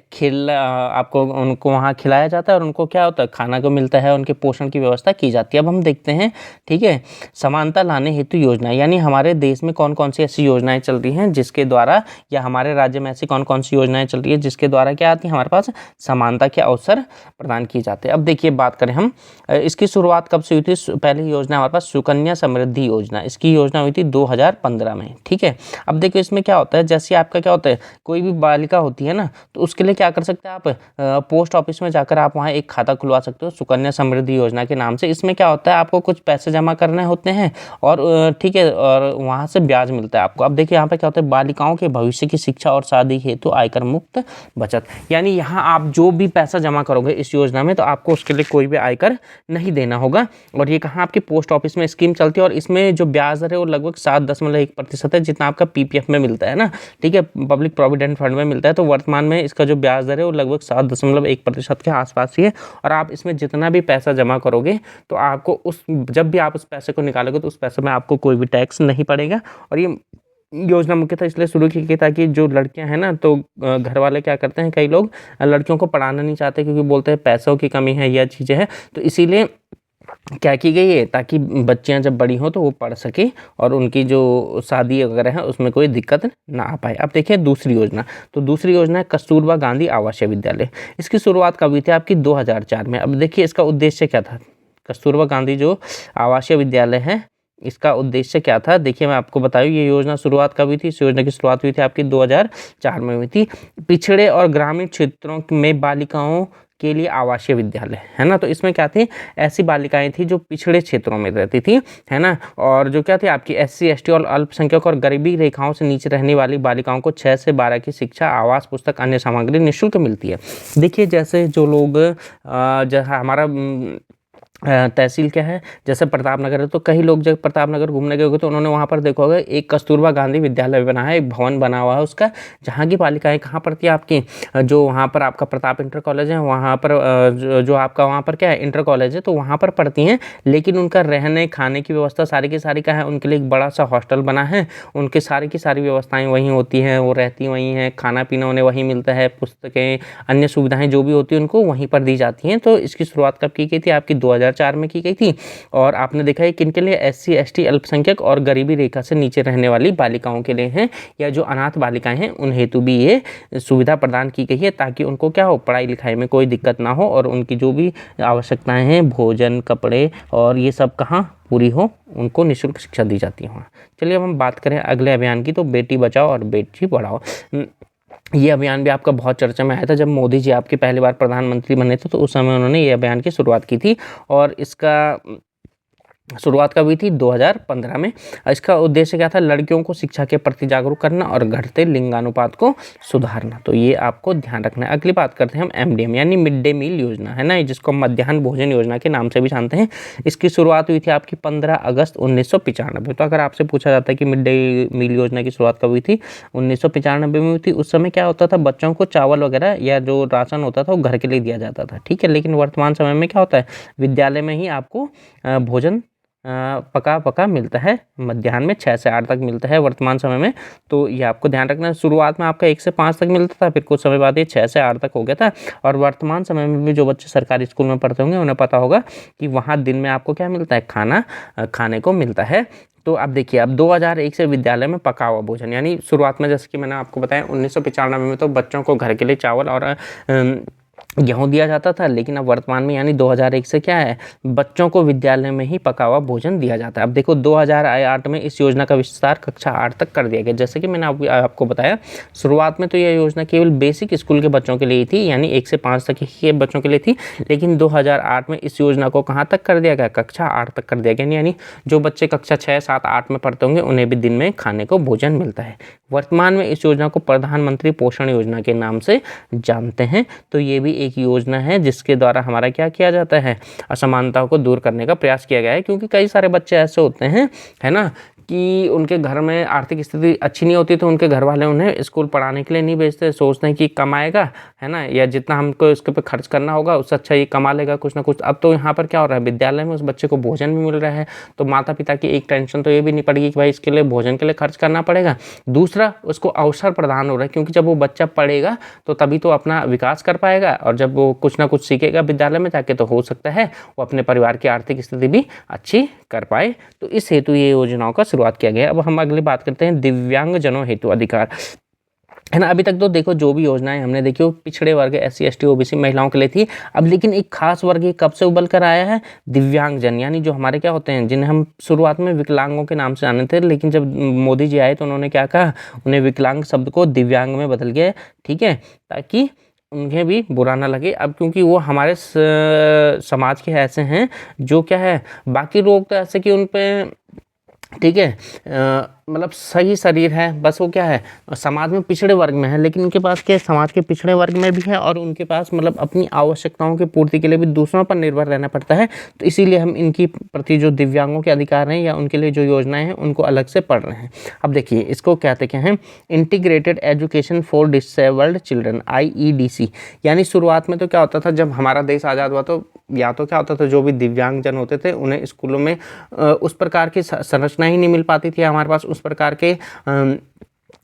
आपको उनको वहाँ खिलाया जाता है और उनको क्या होता है, खाना को मिलता है, उनके पोषण की व्यवस्था की जाती है। अब हम देखते हैं, ठीक है, समानता लाने हेतु योजना, यानी हमारे देश में कौन कौन सी ऐसी योजनाएं चल रही हैं जिसके द्वारा, या हमारे राज्य में ऐसी कौन कौन सी योजनाएं चल रही है जिसके द्वारा क्या आती है, हमारे पास समानता के अवसर प्रदान किए जाते हैं। अब देखिए बात करें हम, इसकी शुरुआत कब से हुई थी, पहली योजना हमारे पास सुकन्या समृद्धि योजना, इसकी योजना हुई थी 2015 में। ठीक है, अब देखिए इसमें क्या होता होता है, जैसे आपका क्या होता है, कोई भी बालिका होती है ना, तो उसके लिए क्या कर सकते हैं आप, पोस्ट ऑफिस में जाकर आप वहाँ एक खाता खुलवा सकते हो सुकन्या समृद्धि योजना के नाम से। इसमें क्या होता है, आपको कुछ पैसे जमा करने होते हैं और ठीक है, और वहाँ से ब्याज मिलता है आपको। अब देखिए यहाँ पे क्या होता है, बालिकाओं के भविष्य की शिक्षा और शादी हेतु आयकर मुक्त बचत, यानी यहाँ आप जो भी पैसा जमा करोगे इस योजना में, तो आपको उसके लिए कोई भी आयकर नहीं देना होगा। और ये कहाँ, आपकी पोस्ट ऑफिस में स्कीम चलती है, और इसमें जो ब्याज दर है वो लगभग 7.1% है, जितना आपका पीपीएफ में मिलता है ना, ठीक है, पब्लिक प्रोविडेंट फंड में मिलता है। तो वर्तमान में इसका जो ब्याज दर है वो लगभग 7.1% के आसपास ही है। और आप इसमें जितना भी पैसा जमा करोगे, तो आपको उस, जब भी आप उस पैसे को निकालोगे, तो उस पैसे में आपको कोई भी टैक्स नहीं पड़ेगा। और ये योजना मुख्यतः इसलिए शुरू की गई ताकि जो लड़कियां हैं ना, तो घर वाले क्या करते हैं, कई लोग लड़कियों को पढ़ाना नहीं चाहते, क्योंकि बोलते हैं पैसों की कमी है, यह चीज़ें हैं। तो इसीलिए क्या की गई है, ताकि बच्चियां जब बड़ी हों तो वो पढ़ सके और उनकी जो शादी वगैरह है उसमें कोई दिक्कत ना आ पाए। अब देखिए दूसरी योजना, तो दूसरी योजना है कस्तूरबा गांधी आवासीय विद्यालय। इसकी शुरुआत कब हुई थी आपकी, 2004 में। अब देखिए इसका उद्देश्य क्या था, कस्तूरबा गांधी जो आवासीय विद्यालय है, इसका उद्देश्य क्या था, देखिए मैं आपको बताऊँ। ये योजना शुरुआत कब हुई थी, इस योजना की शुरुआत हुई थी आपकी 2004 में हुई थी। पिछड़े और ग्रामीण क्षेत्रों में बालिकाओं के लिए आवासीय विद्यालय, है ना। तो इसमें क्या थी, ऐसी बालिकाएं थी जो पिछड़े क्षेत्रों में रहती थी, है ना, और जो क्या थी आपकी SC ST और अल्पसंख्यक और गरीबी रेखाओं से नीचे रहने वाली बालिकाओं को 6 से 12 की शिक्षा, आवास, पुस्तक, अन्य सामग्री निःशुल्क मिलती है। देखिए जैसे जो लोग जहाँ हमारा तहसील क्या है, जैसे प्रताप नगर है, तो कई लोग जब प्रताप नगर घूमने गए होंगे तो उन्होंने वहाँ पर देखा होगा एक कस्तूरबा गांधी विद्यालय बना है, एक भवन बना हुआ है उसका, जहाँ की बालिकाएं कहाँ पढ़ती है आपकी, जो वहाँ पर आपका प्रताप इंटर कॉलेज है, वहाँ पर जो आपका वहाँ पर क्या है इंटर कॉलेज है, तो वहाँ पर पढ़ती हैं। लेकिन उनका रहने खाने की व्यवस्था सारी की सारी क्या है, उनके लिए एक बड़ा सा हॉस्टल बना है, उनकी सारी की सारी व्यवस्थाएँ वहीं होती हैं, वो रहती वहीं हैं, खाना पीना उन्हें वहीं मिलता है, पुस्तकें, अन्य सुविधाएँ जो भी होती हैं उनको वहीं पर दी जाती हैं। तो इसकी शुरुआत कब की गई थी आपकी, 2004 में की गई थी। और आपने देखा है किनके लिए, SC ST अल्पसंख्यक और गरीबी रेखा से नीचे रहने वाली बालिकाओं के लिए हैं, या जो अनाथ बालिकाएं हैं उन हेतु भी ये सुविधा प्रदान की गई है, ताकि उनको क्या हो, पढ़ाई लिखाई में कोई दिक्कत ना हो और उनकी जो भी आवश्यकताएं हैं, भोजन, कपड़े और ये सब कहाँ पूरी हो, उनको निःशुल्क शिक्षा दी जाती है। चलिए अब हम बात करें अगले अभियान की, तो बेटी बचाओ और बेटी पढ़ाओ। ये अभियान भी आपका बहुत चर्चा में आया था जब मोदी जी आपके पहली बार प्रधानमंत्री बने थे, तो उस समय उन्होंने ये अभियान की शुरुआत की थी। और इसका शुरुआत कब हुई थी, 2015 में। इसका उद्देश्य क्या था, लड़कियों को शिक्षा के प्रति जागरूक करना और घटते लिंगानुपात को सुधारना। तो ये आपको ध्यान रखना है। अगली बात करते हैं हम MDM यानी मिड डे मील योजना, है ना, जिसको मध्याह्न भोजन योजना के नाम से भी जानते हैं। इसकी शुरुआत हुई थी आपकी 15 अगस्त 1995। तो अगर आपसे पूछा जाता है कि मिड डे मील योजना की शुरुआत कब हुई थी, 1995 में हुई थी। उस समय क्या होता था, बच्चों को चावल वगैरह या जो राशन होता था वो घर के लिए दिया जाता था, ठीक है। लेकिन वर्तमान समय में क्या होता है, विद्यालय में ही आपको भोजन पका मिलता है, मध्याह्न में 6 से 8 तक मिलता है वर्तमान समय में। तो ये आपको ध्यान रखना है। शुरुआत में आपका 1 से 5 तक मिलता था, फिर कुछ समय बाद ये 6 से 8 तक हो गया था। और वर्तमान समय में भी जो बच्चे सरकारी स्कूल में पढ़ते होंगे उन्हें पता होगा कि वहाँ दिन में आपको क्या मिलता है, खाना खाने को मिलता है। तो अब देखिए, अब 2001 से विद्यालय में पका हुआ भोजन, यानी शुरुआत में जैसे कि मैंने आपको बताया 1995 में तो बच्चों को घर के लिए चावल और गेहूँ दिया जाता था। लेकिन अब वर्तमान में यानी 2001 से क्या है, बच्चों को विद्यालय में ही पका हुआ भोजन दिया जाता है। अब देखो 2008 में इस योजना का विस्तार कक्षा 8 तक कर दिया गया। जैसे कि मैंने आपको बताया, शुरुआत में तो यह योजना केवल बेसिक स्कूल के बच्चों के लिए थी, यानी 1 से 5 तक ही बच्चों के लिए थी। लेकिन 2008 में इस योजना को कहाँ तक कर दिया गया, कक्षा 8 तक कर दिया गया। यानी जो बच्चे कक्षा 6, 7, 8 में पढ़ते होंगे उन्हें भी दिन में खाने को भोजन मिलता है। वर्तमान में इस योजना को प्रधानमंत्री पोषण योजना के नाम से जानते हैं। तो ये भी एक योजना है जिसके द्वारा हमारा क्या किया जाता है, असमानताओं को दूर करने का प्रयास किया गया है। क्योंकि कई सारे बच्चे ऐसे होते हैं, है ना, कि उनके घर में आर्थिक स्थिति अच्छी नहीं होती, तो उनके घर वाले उन्हें स्कूल पढ़ाने के लिए नहीं भेजते, सोचते हैं कि कमाएगा, है ना, या जितना हमको इसके पे खर्च करना होगा उससे अच्छा ये कमा लेगा कुछ ना कुछ। अब तो यहाँ पर क्या हो रहा है, विद्यालय में उस बच्चे को भोजन भी मिल रहा है, तो माता पिता की एक टेंशन तो ये भी नहीं पड़ेगी कि भाई इसके लिए भोजन के लिए खर्च करना पड़ेगा। दूसरा, उसको अवसर प्रदान हो रहा है, क्योंकि जब वो बच्चा पढ़ेगा तो तभी तो अपना विकास कर पाएगा, और जब वो कुछ ना कुछ सीखेगा विद्यालय में जाके, तो हो सकता है वो अपने परिवार की आर्थिक स्थिति भी अच्छी कर पाए। तो इस हेतु ये योजनाओं का शुरुआत किया गया। अब हम अगली बात करते हैं दिव्यांगजनों हेतु अधिकार। है ना। अभी तक तो देखो जो भी योजनाएं हमने देखी वो पिछड़े वर्ग SC ST OBC महिलाओं के लिए थी। अब लेकिन एक खास वर्ग ये कब से उभर कर आया है, दिव्यांगजन, यानी जो हमारे क्या होते हैं, जिन्हें हम शुरुआत में विकलांगों के नाम से जानते थे, लेकिन जब मोदी जी आए तो उन्होंने क्या कहा, उन्हें विकलांग शब्द को दिव्यांग में बदल गया, ठीक है, ताकि उन्हें भी बुरा ना लगे। अब क्योंकि वो हमारे समाज के ऐसे हैं जो क्या है, बाकी लोग तो ऐसे कि उन पे, ठीक है, मतलब सही शरीर है, बस वो क्या है, समाज में पिछड़े वर्ग में है, लेकिन उनके पास क्या, समाज के पिछड़े वर्ग में भी है और उनके पास मतलब अपनी आवश्यकताओं की पूर्ति के लिए भी दूसरों पर निर्भर रहना पड़ता है। तो इसीलिए हम इनकी प्रति जो दिव्यांगों के अधिकार हैं या उनके लिए जो योजनाएं हैं उनको अलग से पढ़ रहे हैं। अब देखिए इसको कहते क्या हैं, integrated education for disabled children, IEDC। यानी शुरुआत में तो क्या होता था, जब हमारा देश आज़ाद हुआ तो या तो क्या होता था, जो भी दिव्यांगजन होते थे उन्हें स्कूलों में उस प्रकार की संरचना ही नहीं मिल पाती थी, हमारे पास उस प्रकार के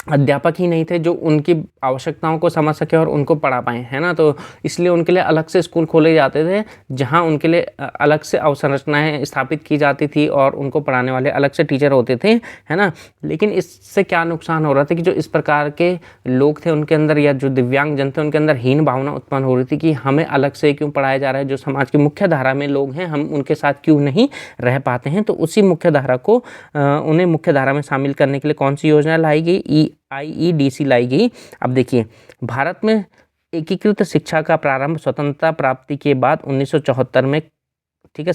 अध्यापक ही नहीं थे जो उनकी आवश्यकताओं को समझ सके और उनको पढ़ा पाएँ, है ना। तो इसलिए उनके लिए अलग से स्कूल खोले जाते थे जहां उनके लिए अलग से अवसंरचनाएं स्थापित की जाती थी और उनको पढ़ाने वाले अलग से टीचर होते थे, है ना। लेकिन इससे क्या नुकसान हो रहा था कि जो इस प्रकार के लोग थे उनके अंदर, या जो दिव्यांग जन थे उनके अंदर हीन भावना उत्पन्न हो रही थी कि हमें अलग से क्यों पढ़ाया जा रहा है, जो समाज की मुख्य धारा में लोग हैं हम उनके साथ क्यों नहीं रह पाते हैं। तो उसी मुख्य धारा को उन्हें मुख्य धारा में शामिल करने के लिए कौन सी योजना लाई गई, IEDC लाई गई। अब देखिए भारत में एकीकृत शिक्षा का प्रारंभ स्वतंत्रता प्राप्ति के बाद 1974 में, ठीक है,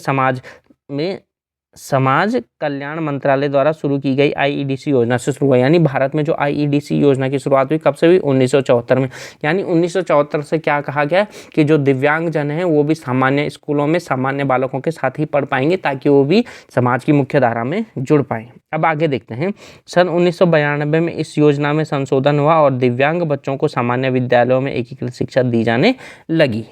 समाज कल्याण मंत्रालय द्वारा शुरू की गई IEDC योजना से शुरू हुआ। यानी भारत में जो IEDC योजना की शुरुआत हुई कब से हुई, 1974 में। यानी 1974 से क्या कहा गया कि जो दिव्यांग जन हैं वो भी सामान्य स्कूलों में सामान्य बालकों के साथ ही पढ़ पाएंगे ताकि वो भी समाज की मुख्य धारा में जुड़ पाएँ। अब आगे देखते हैं, सन 1992 में इस योजना में संशोधन हुआ और दिव्यांग बच्चों को सामान्य विद्यालयों में एकीकृत शिक्षा दी जाने लगी।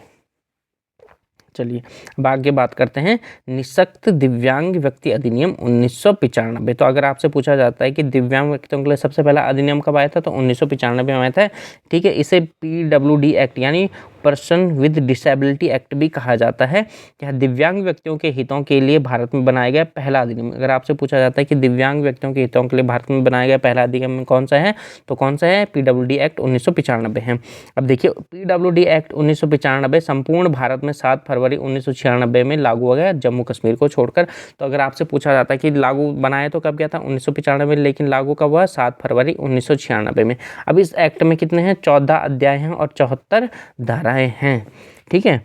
चलिए अब आगे बात करते हैं, निःशक्त दिव्यांग व्यक्ति अधिनियम 1995। तो अगर आपसे पूछा जाता है कि दिव्यांग व्यक्तियों के लिए सबसे पहला अधिनियम कब आया था, तो 1995 में आया था, ठीक है। इसे PWD एक्ट यानी पर्सन विद डिसेबिलिटी एक्ट भी कहा जाता है। यह दिव्यांग व्यक्तियों के हितों के लिए भारत में बनाया गया पहला अधिनियम। अगर आपसे पूछा जाता है कि दिव्यांग व्यक्तियों के हितों के लिए भारत में बनाया गया पहला अधिनियम कौन सा है, तो कौन सा है, PWD एक्ट 1995 है। अब देखिए PWD एक्ट 1995 संपूर्ण भारत में 7 फरवरी 1996 में लागू हो गया, जम्मू कश्मीर को छोड़कर। तो अगर आपसे पूछा जाता है कि लागू बनाया तो कब गया था, 1995 में, लेकिन लागू कब हुआ, 7 फरवरी 1996 में। अब इस एक्ट में कितने हैं, 14 अध्याय हैं और 74 धाराएं हैं, ठीक है।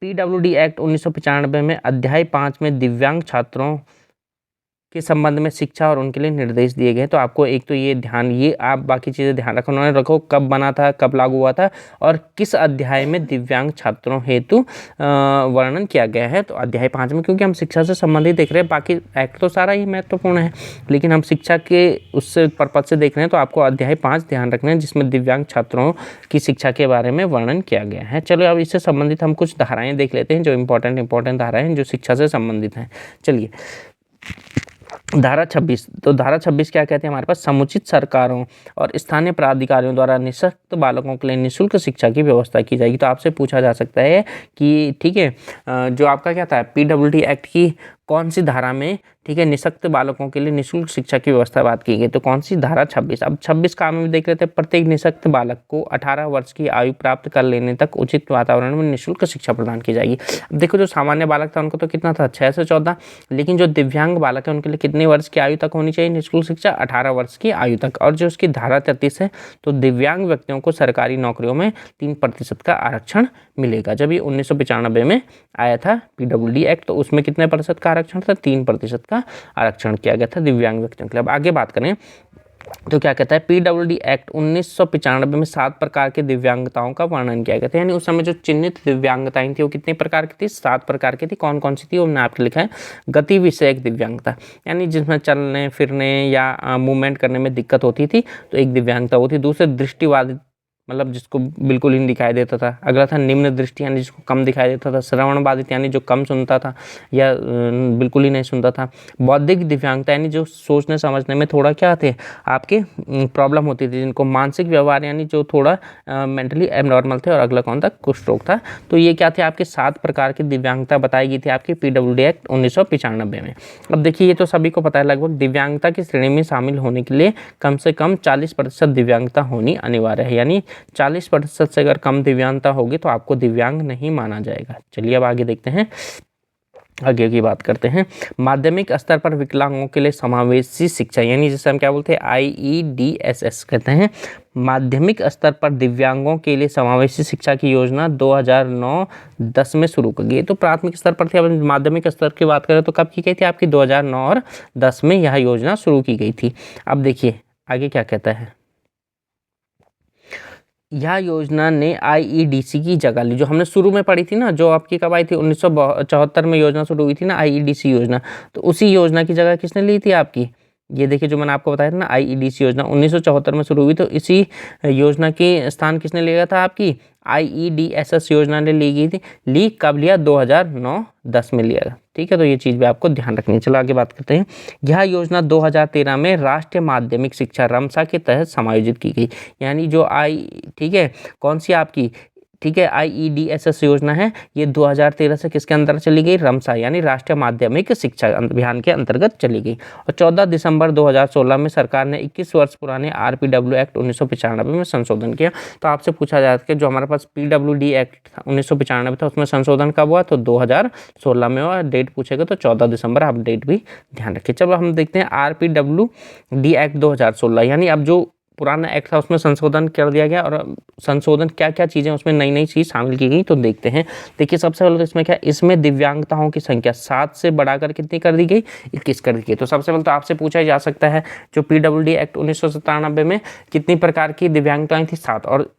PWD एक्ट 1995 में अध्याय 5 में दिव्यांग छात्रों के संबंध में शिक्षा और उनके लिए निर्देश दिए गए। तो आपको एक तो ये ध्यान, ये आप बाकी चीज़ें ध्यान रखो, उन्होंने रखो कब बना था, कब लागू हुआ था और किस अध्याय में दिव्यांग छात्रों हेतु वर्णन किया गया है। तो अध्याय 5 में, क्योंकि हम शिक्षा से संबंधित देख रहे हैं, बाकी एक्ट तो सारा ही महत्वपूर्ण है, लेकिन हम शिक्षा के उससे पर्पज से देख रहे हैं, तो आपको अध्याय 5 ध्यान रखना है जिसमें दिव्यांग छात्रों की शिक्षा के बारे में वर्णन किया गया है। चलो अब इससे संबंधित हम कुछ धाराएँ देख लेते हैं जो इंपॉर्टेंट धाराएँ हैं जो शिक्षा से संबंधित हैं। चलिए धारा 26। तो धारा 26 क्या कहते हैं हमारे पास, समुचित सरकारों और स्थानीय प्राधिकारियों द्वारा निःशक्त बालकों के लिए निःशुल्क शिक्षा की व्यवस्था की जाएगी। तो आपसे पूछा जा सकता है कि ठीक है, जो आपका क्या था, PWD एक्ट की कौन सी धारा में, ठीक है, निःशक्त बालकों के लिए निःशुल्क शिक्षा की व्यवस्था बात की गई, तो कौन सी, धारा 26। अब 26 का हम देख लेते हैं, प्रत्येक निःशक्त बालक को 18 वर्ष की आयु प्राप्त कर लेने तक उचित वातावरण में निःशुल्क शिक्षा प्रदान की जाएगी। अब देखो जो सामान्य बालक था उनको तो कितना था, 6 से 14, लेकिन जो दिव्यांग बालक है उनके लिए कितने वर्ष की आयु तक होनी चाहिए निःशुल्क शिक्षा, 18 वर्ष की आयु तक। और जो उसकी धारा 33 है, तो दिव्यांग व्यक्तियों को सरकारी नौकरियों में 3% का आरक्षण मिलेगा। जब ये 1995 में आया था PWD एक्ट, तो उसमें कितने प्रतिशत का आरक्षण था, 3% का आरक्षण किया गया था दिव्यांग व्यक्तियों के लिए। अब आगे बात करें तो क्या कहता है, PWD एक्ट 1995 में 7 प्रकार के दिव्यांगताओं का वर्णन किया गया था। यानी उस समय जो चिन्हित दिव्यांगताएं थी वो कितने प्रकार की थी, 7 प्रकार की थी। कौन कौन सी थी वो मैंने आपको लिखा है, गति विषयक दिव्यांगता, यानी जिसमें चलने फिरने या मूवमेंट करने में दिक्कत होती थी, तो एक दिव्यांगता वो थी। दूसरे दृष्टिबाधित मतलब जिसको बिल्कुल ही नहीं दिखाई देता था। अगला था निम्न दृष्टि यानी जिसको कम दिखाई देता था। श्रवण बाधित यानी जो कम सुनता था या बिल्कुल ही नहीं सुनता था। बौद्धिक दिव्यांगता यानी जो सोचने समझने में थोड़ा क्या थे आपके प्रॉब्लम होती थी। जिनको मानसिक व्यवहार यानी जो थोड़ा मेंटली एबनॉर्मल थे। और अगला कौन था, कुष्ठ रोग था। तो ये क्या थे आपके 7 प्रकार की दिव्यांगता बताई गई थी आपके पीडब्ल्यूडी एक्ट 1995 में। अब देखिए ये तो सभी को पता है लगभग, दिव्यांगता की श्रेणी में शामिल होने के लिए कम से कम 40% दिव्यांगता होनी अनिवार्य है। यानी 40% से अगर कम दिव्यांगता होगी तो आपको दिव्यांग नहीं माना जाएगा। चलिए अब आगे देखते हैं, आगे की बात करते हैं। माध्यमिक स्तर पर विकलांगों के लिए समावेशी शिक्षा यानी जिसे हम क्या बोलते हैं IEDSS कहते हैं। माध्यमिक स्तर पर दिव्यांगों के लिए समावेशी शिक्षा की योजना 2009-10 में शुरू की गई। तो प्राथमिक स्तर पर थी। अब माध्यमिक स्तर की बात करें तो कब की गई थी आपकी 2009 और 10 में यह योजना शुरू की गई थी। अब देखिए आगे क्या कहता है, यह योजना ने IEDC की जगह ली। जो हमने शुरू में पढ़ी थी ना, जो आपकी कब आई थी 1974 में योजना शुरू हुई थी ना IEDC योजना, तो उसी योजना की जगह किसने ली थी आपकी, ये देखिए जो मैंने आपको बताया था ना IEDC योजना 1974 में शुरू हुई। तो इसी योजना के स्थान किसने लिया था आपकी IEDSS योजना ने ली गई थी। ली कब लिया, 2009-10 में लिया। ठीक है, तो ये चीज़ भी आपको ध्यान रखनी है। चलो आगे बात करते हैं। यह योजना 2013 में राष्ट्रीय माध्यमिक शिक्षा रमसा के तहत समायोजित की गई। यानी जो ठीक है कौन सी आपकी, ठीक है IEDSS योजना है, ये 2013 से किसके अंदर चली गई, रमसा यानी राष्ट्रीय माध्यमिक शिक्षा अभियान के अंतर्गत चली गई। और 14 दिसंबर 2016 में सरकार ने 21 वर्ष पुराने RPW एक्ट 1995 में संशोधन किया। तो आपसे पूछा जाता है कि जो हमारे पास PWD एक्ट 1995 था उसमें संशोधन कब हुआ, तो 2016 में हुआ। डेट पूछेगा तो 14 दिसंबर, आप डेट भी ध्यान रखिए। चलो हम देखते हैं RPWD एक्ट 2016 यानी अब जो पुराना एक्ट था उसमें संशोधन कर दिया गया। और संशोधन क्या क्या चीज़ें उसमें नई नई चीज़ शामिल की गई तो देखते हैं। देखिए सबसे पहले तो इसमें क्या, इसमें दिव्यांगताओं की संख्या 7 से बढ़ाकर कितनी कर दी गई, 21 कर दी गई। तो सबसे पहले तो आपसे पूछा जा सकता है जो PWD एक्ट 1997 में कितनी प्रकार की दिव्यांगताएं थी, 7, और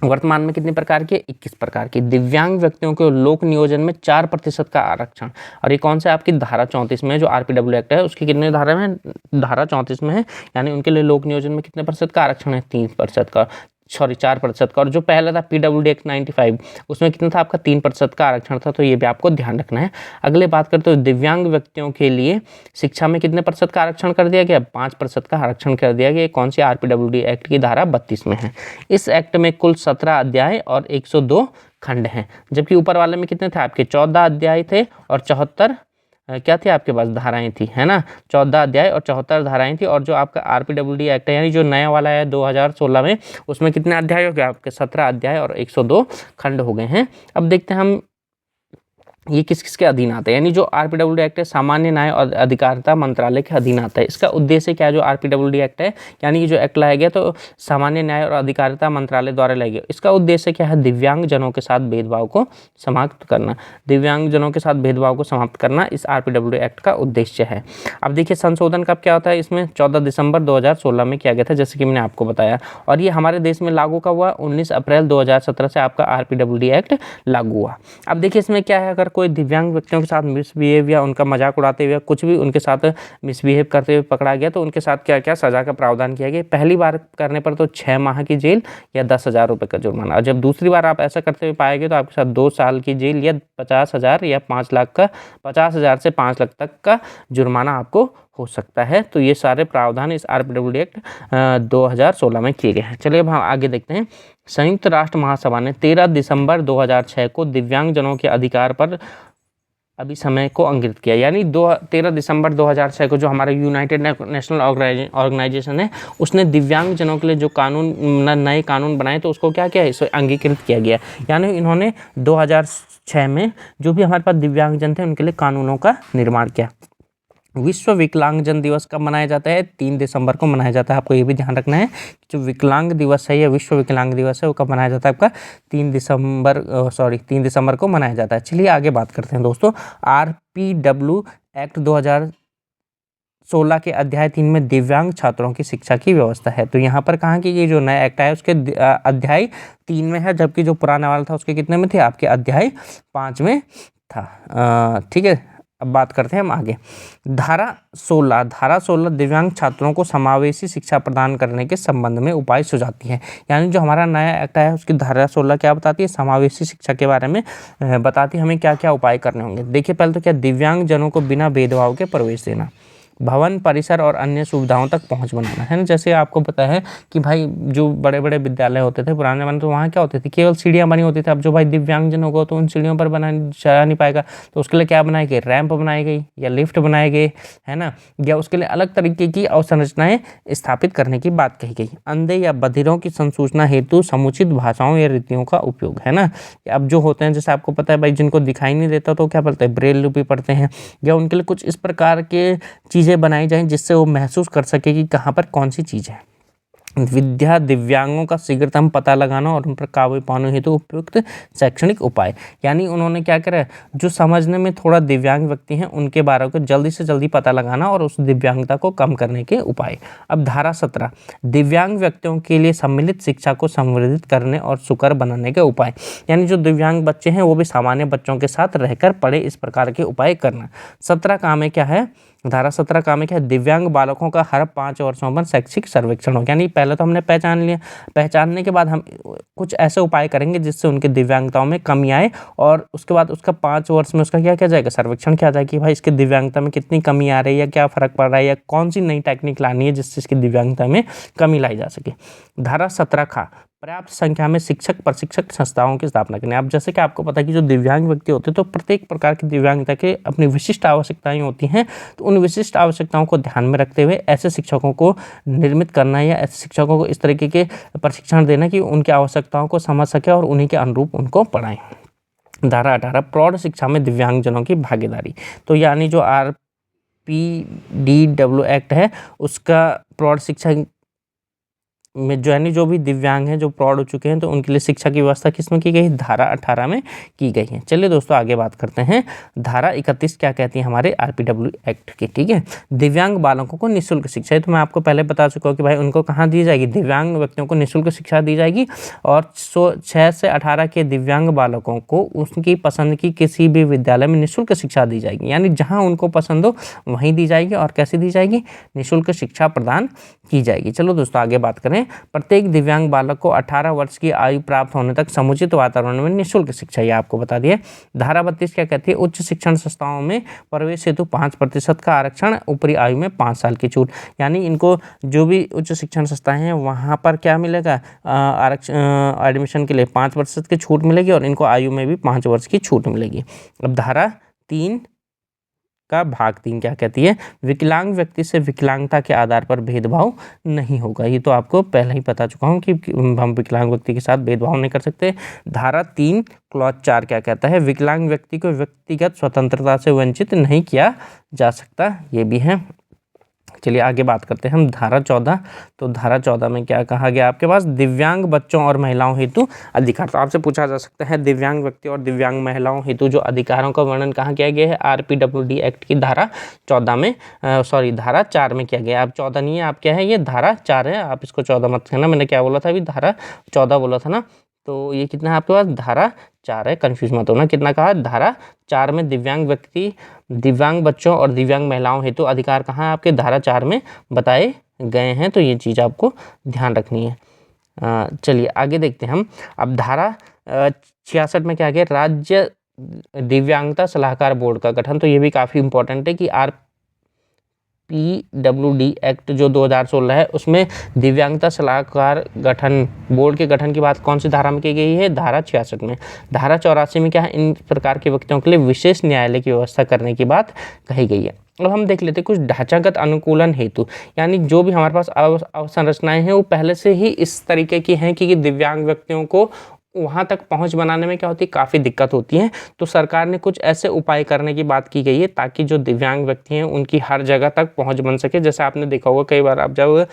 वर्तमान में कितनी प्रकार की, 21 प्रकार की। दिव्यांग व्यक्तियों के लोक नियोजन में 4% का आरक्षण। और ये कौन सा आपकी धारा 34 में, जो RPW एक्ट है उसकी कितने धारा में, धारा 34 में है। यानी उनके लिए लोक नियोजन में कितने प्रतिशत का आरक्षण है, 3% का, सॉरी 4% का। और जो पहला था PWD एक्ट 95 उसमें कितना था आपका, 3% का आरक्षण था। तो ये भी आपको ध्यान रखना है। अगले बात करते हैं दिव्यांग व्यक्तियों के लिए शिक्षा में कितने प्रतिशत का आरक्षण कर दिया गया, 5% का आरक्षण कर दिया गया। कौन सी RPWD एक्ट की धारा 32 में है। इस एक्ट में कुल 17 अध्याय और 102 खंड हैं, जबकि ऊपर वाले में कितने थे आपके, 14 अध्याय थे और 74 क्या थी आपके पास, धाराएं थी, है ना। 14 अध्याय और 74 धाराएं थी। और जो आपका RPWD एक्ट है यानी जो नया वाला है 2016 में, उसमें कितने अध्याय हो गए आपके, 17 अध्याय और 102 खंड हो गए हैं। अब देखते हैं हम ये किस किस के अधीन आता है। यानी जो RPWD एक्ट है सामान्य न्याय और अधिकारिता मंत्रालय के अधीन आता है। इसका उद्देश्य क्या है, जो RPWD एक्ट है यानी ये जो एक्ट लाया गया तो सामान्य न्याय और अधिकारिता मंत्रालय द्वारा लाया गया। इसका उद्देश्य क्या है, दिव्यांग जनों के साथ भेदभाव को समाप्त करना। दिव्यांग जनों के साथ भेदभाव को समाप्त करना इस RPWD एक्ट का उद्देश्य है। अब देखिए संशोधन कब क्या होता है, इसमें 14 दिसंबर 2016 में किया गया था, जैसे कि मैंने आपको बताया। और ये हमारे देश में लागू कब हुआ, 19 अप्रैल 2017 से आपका RPWD एक्ट लागू हुआ। अब देखिए इसमें क्या है, अगर कोई दिव्यांग व्यक्तियों के साथ मिसबिहेव या उनका मजाक उड़ाते हुए कुछ भी उनके साथ मिसबिहेव करते हुए पकड़ा गया तो उनके साथ क्या क्या सजा का प्रावधान किया गया। पहली बार करने पर तो 6 माह की जेल या 10,000 रुपये का जुर्माना। और जब दूसरी बार आप ऐसा करते हुए पाए गए तो आपके साथ 2 साल की जेल या 50,000 या 5 लाख का, 50,000 से 5 लाख तक का जुर्माना आपको हो सकता है। तो ये सारे प्रावधान इस RPWD एक्ट 2016 में किए गए हैं। चलिए अब हम आगे देखते हैं। संयुक्त राष्ट्र महासभा ने 13 दिसंबर 2006 को दिव्यांगजनों के अधिकार पर अभी समय को अंकित किया। यानी 13 दिसंबर 2006 को जो हमारा यूनाइटेड नेशनल ऑर्गेनाइजेशन है उसने दिव्यांगजनों के लिए जो कानून, नए कानून बनाए तो उसको क्या किया, इसे अंगीकृत किया गया। यानी इन्होंने 2006 में जो भी हमारे पास दिव्यांगजन थे उनके लिए कानूनों का निर्माण किया। विश्व विकलांगजन दिवस कब मनाया जाता है, 3 दिसंबर को मनाया जाता है। आपको ये भी ध्यान रखना है जो विकलांग दिवस है या विश्व विकलांग दिवस है वो कब मनाया जाता है आपका, 3 दिसंबर को मनाया जाता है। चलिए आगे बात करते हैं दोस्तों। RPW एक्ट 2016 के अध्याय 3 में दिव्यांग छात्रों की शिक्षा की व्यवस्था है। तो यहाँ पर कहाँ की ये जो नया एक्ट है उसके अध्याय 3 में है, जबकि जो पुराना वाला था उसके कितने में थे आपके, अध्याय 5 में था। ठीक है, अब बात करते हैं हम आगे। धारा 16 दिव्यांग छात्रों को समावेशी शिक्षा प्रदान करने के संबंध में उपाय सुझाती है। यानी जो हमारा नया एक्ट है उसकी धारा 16 क्या बताती है, समावेशी शिक्षा के बारे में बताती है हमें क्या क्या उपाय करने होंगे। देखिए पहले तो क्या, दिव्यांग जनों को बिना भेदभाव के प्रवेश देना, भवन परिसर और अन्य सुविधाओं तक पहुंच बनाना, है ना। जैसे आपको पता है कि भाई जो बड़े बड़े विद्यालय होते थे पुराने ज़माने, तो वहाँ क्या होती थी, केवल सीढ़ियाँ बनी होती थी। अब जो भाई दिव्यांगजन होगा तो उन सीढ़ियों पर चढ़ा नहीं पाएगा, तो उसके लिए क्या बनाई गई, रैंप बनाई गई या लिफ्ट बनाए गए, है ना, या उसके लिए अलग तरीके की अवसंरचनाएं स्थापित करने की बात कही गई। अंधे या बधिरों की संसूचना हेतु समुचित भाषाओं या रीतियों का उपयोग, है ना। अब जो होते हैं जैसे आपको पता है भाई, जिनको दिखाई नहीं देता तो क्या पढ़ते हैं, ब्रेल लिपि पढ़ते हैं, या उनके लिए कुछ इस प्रकार के चीज़ें बनाई जाएं जिससे वो महसूस कर सके कि कहाँ पर कौन सी चीज़ है। विद्या दिव्यांगों का शीघ्रतम पता लगाना और उन पर काबू पाने हेतु उपयुक्त शैक्षणिक उपाय। यानी उन्होंने क्या करा, जो समझने में थोड़ा दिव्यांग व्यक्ति हैं उनके बारे को जल्दी से जल्दी पता लगाना और उस दिव्यांगता को कम करने के उपाय। अब धारा 17 दिव्यांग व्यक्तियों के लिए सम्मिलित शिक्षा को संवर्धित करने और सुकर बनाने के उपाय। यानी जो दिव्यांग बच्चे हैं वो भी सामान्य बच्चों के साथ रहकर पढ़े, इस प्रकार के उपाय करना। 17 काम है क्या है, धारा 17 काम है क्या है, दिव्यांग बालकों का हर 5 वर्षों पर शैक्षिक सर्वेक्षण हो। यानी पहले तो हमने पहचान लिया, पहचानने के बाद हम कुछ ऐसे उपाय करेंगे जिससे उनके दिव्यांगताओं में कमी आए, और उसके बाद उसका 5 वर्ष में उसका क्या किया जाएगा, सर्वेक्षण किया जाएगा कि भाई इसके दिव्यांगता में कितनी कमी आ रही है, या क्या फ़र्क पड़ रहा है, या कौन सी नई टेक्निक लानी है जिससे इसकी दिव्यांगता में कमी लाई जा सके। धारा 17 खा पर्याप्त संख्या में शिक्षक प्रशिक्षक संस्थाओं की स्थापना करनी। अब जैसे कि आपको पता है कि जो दिव्यांग व्यक्ति होते हैं तो प्रत्येक प्रकार की दिव्यांगता के अपनी विशिष्ट आवश्यकताएं होती हैं, तो उन विशिष्ट आवश्यकताओं को ध्यान में रखते हुए ऐसे शिक्षकों को निर्मित करना, या ऐसे शिक्षकों को इस तरीके के प्रशिक्षण देना कि उनकी आवश्यकताओं को समझ सके और उन्हीं के अनुरूप उनको पढ़ाएं। धारा 18 प्रौढ़ शिक्षा में दिव्यांगजनों की भागीदारी। तो यानी जो RPDW एक्ट है उसका प्रौढ़ शिक्षा में जो यानी जो भी दिव्यांग हैं जो प्रौढ़ हो चुके हैं तो उनके लिए शिक्षा की व्यवस्था किसमें की गई है, धारा 18 में की गई है। चलिए दोस्तों आगे बात करते हैं। धारा 31 क्या कहती है हमारे RPW एक्ट की, ठीक है। दिव्यांग बालकों को निःशुल्क शिक्षा, ये तो मैं आपको पहले बता चुका हूँ कि भाई उनको कहाँ दी जाएगी, दिव्यांग व्यक्तियों को निःशुल्क शिक्षा दी जाएगी, और 6 से 18 के दिव्यांग बालकों को उनकी पसंद की किसी भी विद्यालय में निःशुल्क शिक्षा दी जाएगी। यानी जहाँ उनको पसंद हो वहीं दी जाएगी, और कैसे दी जाएगी, निःशुल्क शिक्षा प्रदान की जाएगी। चलो दोस्तों आगे बात करें। प्रत्येक दिव्यांग बालक को 18 वर्ष की आयु प्राप्त होने तक समुचित वातावरण में निःशुल्क शिक्षा, ये आपको बता दिए। धारा 32 क्या कहती है, उच्च शिक्षण संस्थाओं में प्रवेश हेतु 5% का आरक्षण, ऊपरी आयु में 5 साल की छूट। यानी इनको जो भी उच्च शिक्षण संस्थाएं हैं वहाँ पर क्या मिलेगा, आरक्षण एडमिशन के लिए 5% की छूट मिलेगी, और इनको आयु में भी 5 वर्ष की छूट मिलेगी। अब धारा 3 का भाग 3 क्या कहती है, विकलांग व्यक्ति से विकलांगता के आधार पर भेदभाव नहीं होगा। ये तो आपको पहले ही बता चुका हूँ कि हम विकलांग व्यक्ति के साथ भेदभाव नहीं कर सकते। धारा 3 क्लॉज 4 क्या कहता है, विकलांग व्यक्ति को व्यक्तिगत स्वतंत्रता से वंचित नहीं किया जा सकता, ये भी है। चलिए आगे बात करते हैं हम धारा 14। तो धारा 14 में क्या कहा गया आपके पास, दिव्यांग बच्चों और महिलाओं हेतु अधिकार। तो आपसे पूछा जा सकता है दिव्यांग व्यक्ति और दिव्यांग महिलाओं हेतु जो अधिकारों का वर्णन कहाँ किया गया है, RPWD एक्ट की धारा 14 में, धारा 4 में किया गया। आप 14 नहीं है, आप क्या है, ये धारा 4 है, आप इसको 14 मत कहना, मैंने क्या बोला था अभी, धारा 14 बोला था ना, तो ये कितना है आपके पास, धारा 4 है, कंफ्यूज मत होना। कितना कहा, धारा 4 में दिव्यांग व्यक्ति, दिव्यांग बच्चों और दिव्यांग महिलाओं हेतु अधिकार कहाँ है आपके, धारा 4 में बताए गए हैं, तो ये चीज़ आपको ध्यान रखनी है। चलिए आगे देखते हैं हम। अब धारा 66 में क्या गया, राज्य दिव्यांगता सलाहकार बोर्ड का गठन। तो ये भी काफ़ी इंपॉर्टेंट है कि RPWD एक्ट जो 2016 है उसमें दिव्यांगता सलाहकार गठन बोर्ड के गठन की बात कौन सी धारा में की गई है, धारा 66 में। धारा 84 में क्या है, इन प्रकार के व्यक्तियों के लिए विशेष न्यायालय की व्यवस्था करने की बात कही गई है। अब हम देख लेते हैं कुछ ढांचागत अनुकूलन हेतु, यानी जो भी हमारे पास अवसंरचनाएं हैं वो पहले से ही इस तरीके की हैं कि दिव्यांग व्यक्तियों को वहाँ तक पहुँच बनाने में क्या होती है, काफ़ी दिक्कत होती है। तो सरकार ने कुछ ऐसे उपाय करने की बात की गई है ताकि जो दिव्यांग व्यक्ति हैं उनकी हर जगह तक पहुँच बन सके। जैसे आपने देखा होगा कई बार आप जब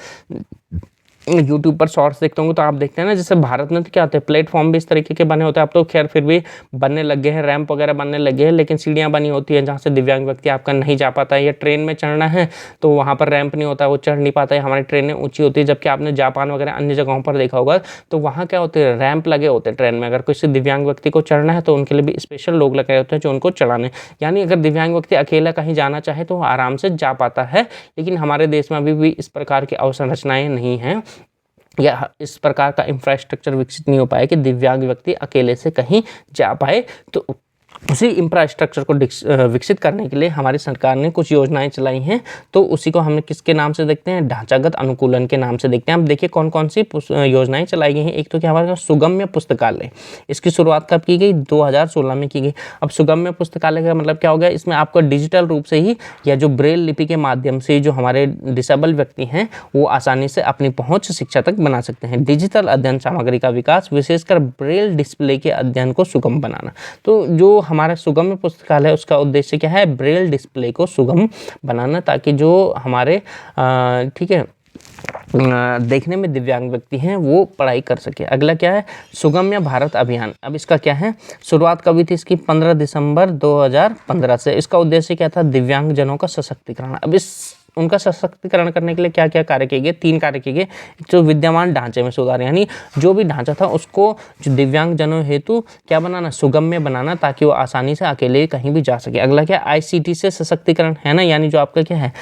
यूट्यूब पर शॉर्ट्स देखते होंगे तो आप देखते हैं ना, जैसे भारत में तो क्या होता है, प्लेटफॉर्म भी इस तरीके के बने होते हैं। अब तो खैर फिर भी बनने लगे हैं, रैंप वगैरह बनने लगे हैं, लेकिन सीढ़ियाँ बनी होती है जहाँ से दिव्यांग व्यक्ति आपका नहीं जा पाता है। या ट्रेन में चढ़ना है तो वहाँ पर रैंप नहीं होता, वो चढ़ नहीं पाता है। हमारी ट्रेनें ऊँची होती है, जबकि आपने जापान वगैरह अन्य जगहों पर देखा होगा तो वहाँ क्या होते हैं, रैंप लगे होते हैं ट्रेन में। अगर किसी दिव्यांग व्यक्ति को चढ़ना है तो उनके लिए भी स्पेशल लोग लगे होते हैं जो उनको चढ़ाने, यानी अगर दिव्यांग व्यक्ति अकेला कहीं जाना चाहे तो आराम से जा पाता है। लेकिन हमारे देश में अभी भी इस प्रकार की अवसंरचनाएं नहीं हैं या इस प्रकार का इंफ्रास्ट्रक्चर विकसित नहीं हो पाया कि दिव्यांग व्यक्ति अकेले से कहीं जा पाए। तो उसी इंफ्रास्ट्रक्चर को विकसित करने के लिए हमारी सरकार ने कुछ योजनाएं चलाई हैं। तो उसी को हमने किसके नाम से देखते हैं, ढांचागत अनुकूलन के नाम से देखते हैं। अब देखिए कौन कौन सी योजनाएं चलाई गई हैं। एक तो क्या हमारे पास सुगम्य पुस्तकालय, इसकी शुरुआत कब की गई, 2016 में की गई। अब सुगम्य पुस्तकालय का मतलब क्या हो गया, इसमें आपको डिजिटल रूप से ही या जो ब्रेल लिपि के माध्यम से जो हमारे डिसेबल व्यक्ति हैं वो आसानी से अपनी पहुँच शिक्षा तक बना सकते हैं। डिजिटल अध्ययन सामग्री का विकास, विशेषकर ब्रेल डिस्प्ले के अध्ययन को सुगम बनाना। तो जो हमारा सुगम्य पुस्तकालय उसका उद्देश्य क्या है, ब्रेल डिस्प्ले को सुगम बनाना, ताकि जो हमारे ठीक है देखने में दिव्यांग व्यक्ति हैं वो पढ़ाई कर सके। अगला क्या है, सुगम्य भारत अभियान। अब इसका क्या है, शुरुआत कभी थी इसकी, 15 दिसंबर 2015 से। इसका उद्देश्य क्या था, दिव्यांग जनों का सशक्तिकरण। अब इस उनका सशक्तिकरण करने के लिए क्या क्या कार्य किए गए, 3 कार्य किए गए। जो विद्यमान ढांचे में सुधार, यानी जो भी ढांचा था उसको जो दिव्यांग जनों हेतु क्या बनाना, सुगम्य बनाना, ताकि वो आसानी से अकेले कहीं भी जा सके। अगला क्या, ICT से सशक्तिकरण है ना, यानी जो आपका क्या है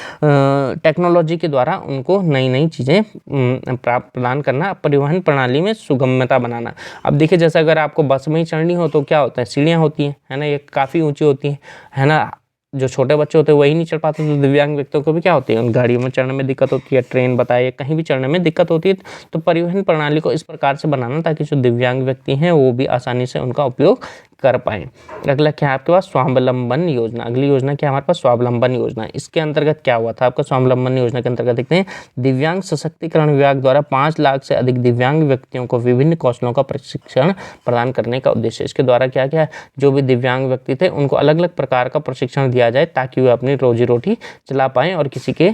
टेक्नोलॉजी के द्वारा उनको नई नई चीज़ें प्रदान करना, परिवहन प्रणाली में सुगम्यता बनाना। अब देखिए जैसे अगर आपको बस में ही चढ़नी हो तो क्या होता है, सीढ़ियाँ होती हैं, है ना, ये काफ़ी ऊँची होती है ना। जो छोटे बच्चे होते हैं वही नहीं चढ़ पाते, तो दिव्यांग व्यक्तियों को भी क्या होती है, उन गाड़ियों में चढ़ने में दिक्कत होती है, ट्रेन बताइए कहीं भी चढ़ने में दिक्कत होती है। तो परिवहन प्रणाली को इस प्रकार से बनाना ताकि जो दिव्यांग व्यक्ति हैं वो भी आसानी से उनका उपयोग कर पाएँ। अगला क्या है आपके पास, स्वावलंबन योजना। अगली योजना क्या है हमारे पास, स्वावलंबन योजना। इसके अंतर्गत क्या हुआ था आपका, स्वावलंबन योजना के अंतर्गत देखते हैं, दिव्यांग सशक्तिकरण विभाग द्वारा 5 लाख से अधिक दिव्यांग व्यक्तियों को विभिन्न कौशलों का प्रशिक्षण प्रदान करने का उद्देश्य। इसके द्वारा क्या क्या है, जो भी दिव्यांग व्यक्ति थे उनको अलग अलग प्रकार का प्रशिक्षण दिया जाए ताकि वे अपनी रोजी रोटी चला पाएँ और किसी के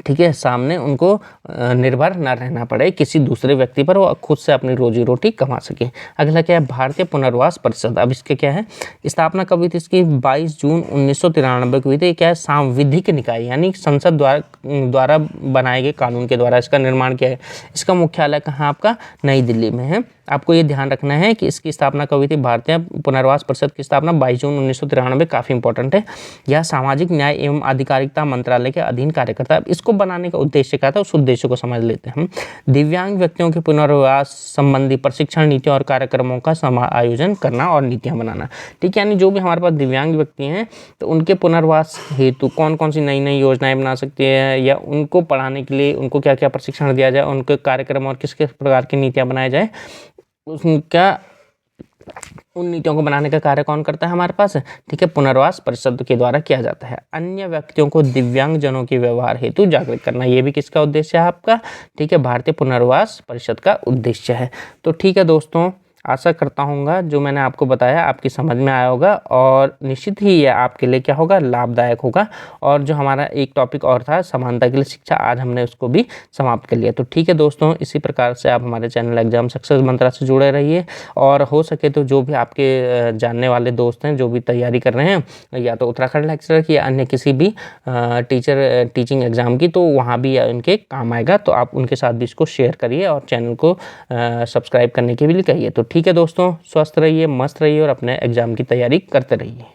ठीक है सामने उनको निर्भर न रहना पड़े किसी दूसरे व्यक्ति पर, वो खुद से अपनी रोजी रोटी कमा सके। अगला क्या है, भारतीय पुनर्वास परिषद। अब इसके क्या है, स्थापना कब हुई थी इसकी, 22 जून 1993 को हुई थी। क्या है, सांविधिक निकाय, यानी संसद द्वारा बनाए गए कानून के द्वारा इसका निर्माण किया है। इसका मुख्यालय कहाँ आपका, नई दिल्ली में है। आपको ये ध्यान रखना है कि इसकी स्थापना कब हुई थी, भारतीय पुनर्वास परिषद की स्थापना 22 जून 1993, काफ़ी इंपॉर्टेंट है। यह सामाजिक न्याय एवं आधिकारिकता मंत्रालय के अधीन कार्य करता है। अब इसको बनाने का उद्देश्य क्या था, उस उद्देश्य को समझ लेते हैं हम। दिव्यांग व्यक्तियों के पुनर्वास संबंधी प्रशिक्षण, नीतियों और कार्यक्रमों का आयोजन करना और नीतियाँ बनाना। ठीक है, यानी जो भी हमारे पास दिव्यांग व्यक्ति हैं तो उनके पुनर्वास हेतु कौन कौन सी नई नई योजनाएं बना सकती है, या उनको पढ़ाने के लिए उनको क्या क्या प्रशिक्षण दिया जाए, उनके कार्यक्रम और किस किस प्रकार की नीतियाँ बनाई जाए, उनका उन नीतियों को बनाने का कार्य कौन करता है हमारे पास, ठीक है, पुनर्वास परिषद के द्वारा किया जाता है। अन्य व्यक्तियों को दिव्यांग जनों के व्यवहार हेतु जागृत करना, ये भी किसका उद्देश्य है आपका, ठीक है, भारतीय पुनर्वास परिषद का उद्देश्य है। तो ठीक है दोस्तों, आशा करता हूँगा जो मैंने आपको बताया आपकी समझ में आया होगा और निश्चित ही ये आपके लिए क्या होगा, लाभदायक होगा। और जो हमारा एक टॉपिक और था समानता के लिए शिक्षा, आज हमने उसको भी समाप्त कर लिया। तो ठीक है दोस्तों, इसी प्रकार से आप हमारे चैनल एग्जाम सक्सेस मंत्रा से जुड़े रहिए, और हो सके तो जो भी आपके जानने वाले दोस्त हैं जो भी तैयारी कर रहे हैं, या तो उत्तराखंड लेक्चरर की या अन्य किसी भी टीचिंग एग्ज़ाम की, तो वहाँ भी इनके काम आएगा। तो आप उनके साथ भी इसको शेयर करिए और चैनल को सब्सक्राइब करने के भी लिए कहिए। तो ठीक है दोस्तों, स्वस्थ रहिए, मस्त रहिए और अपने एग्ज़ाम की तैयारी करते रहिए।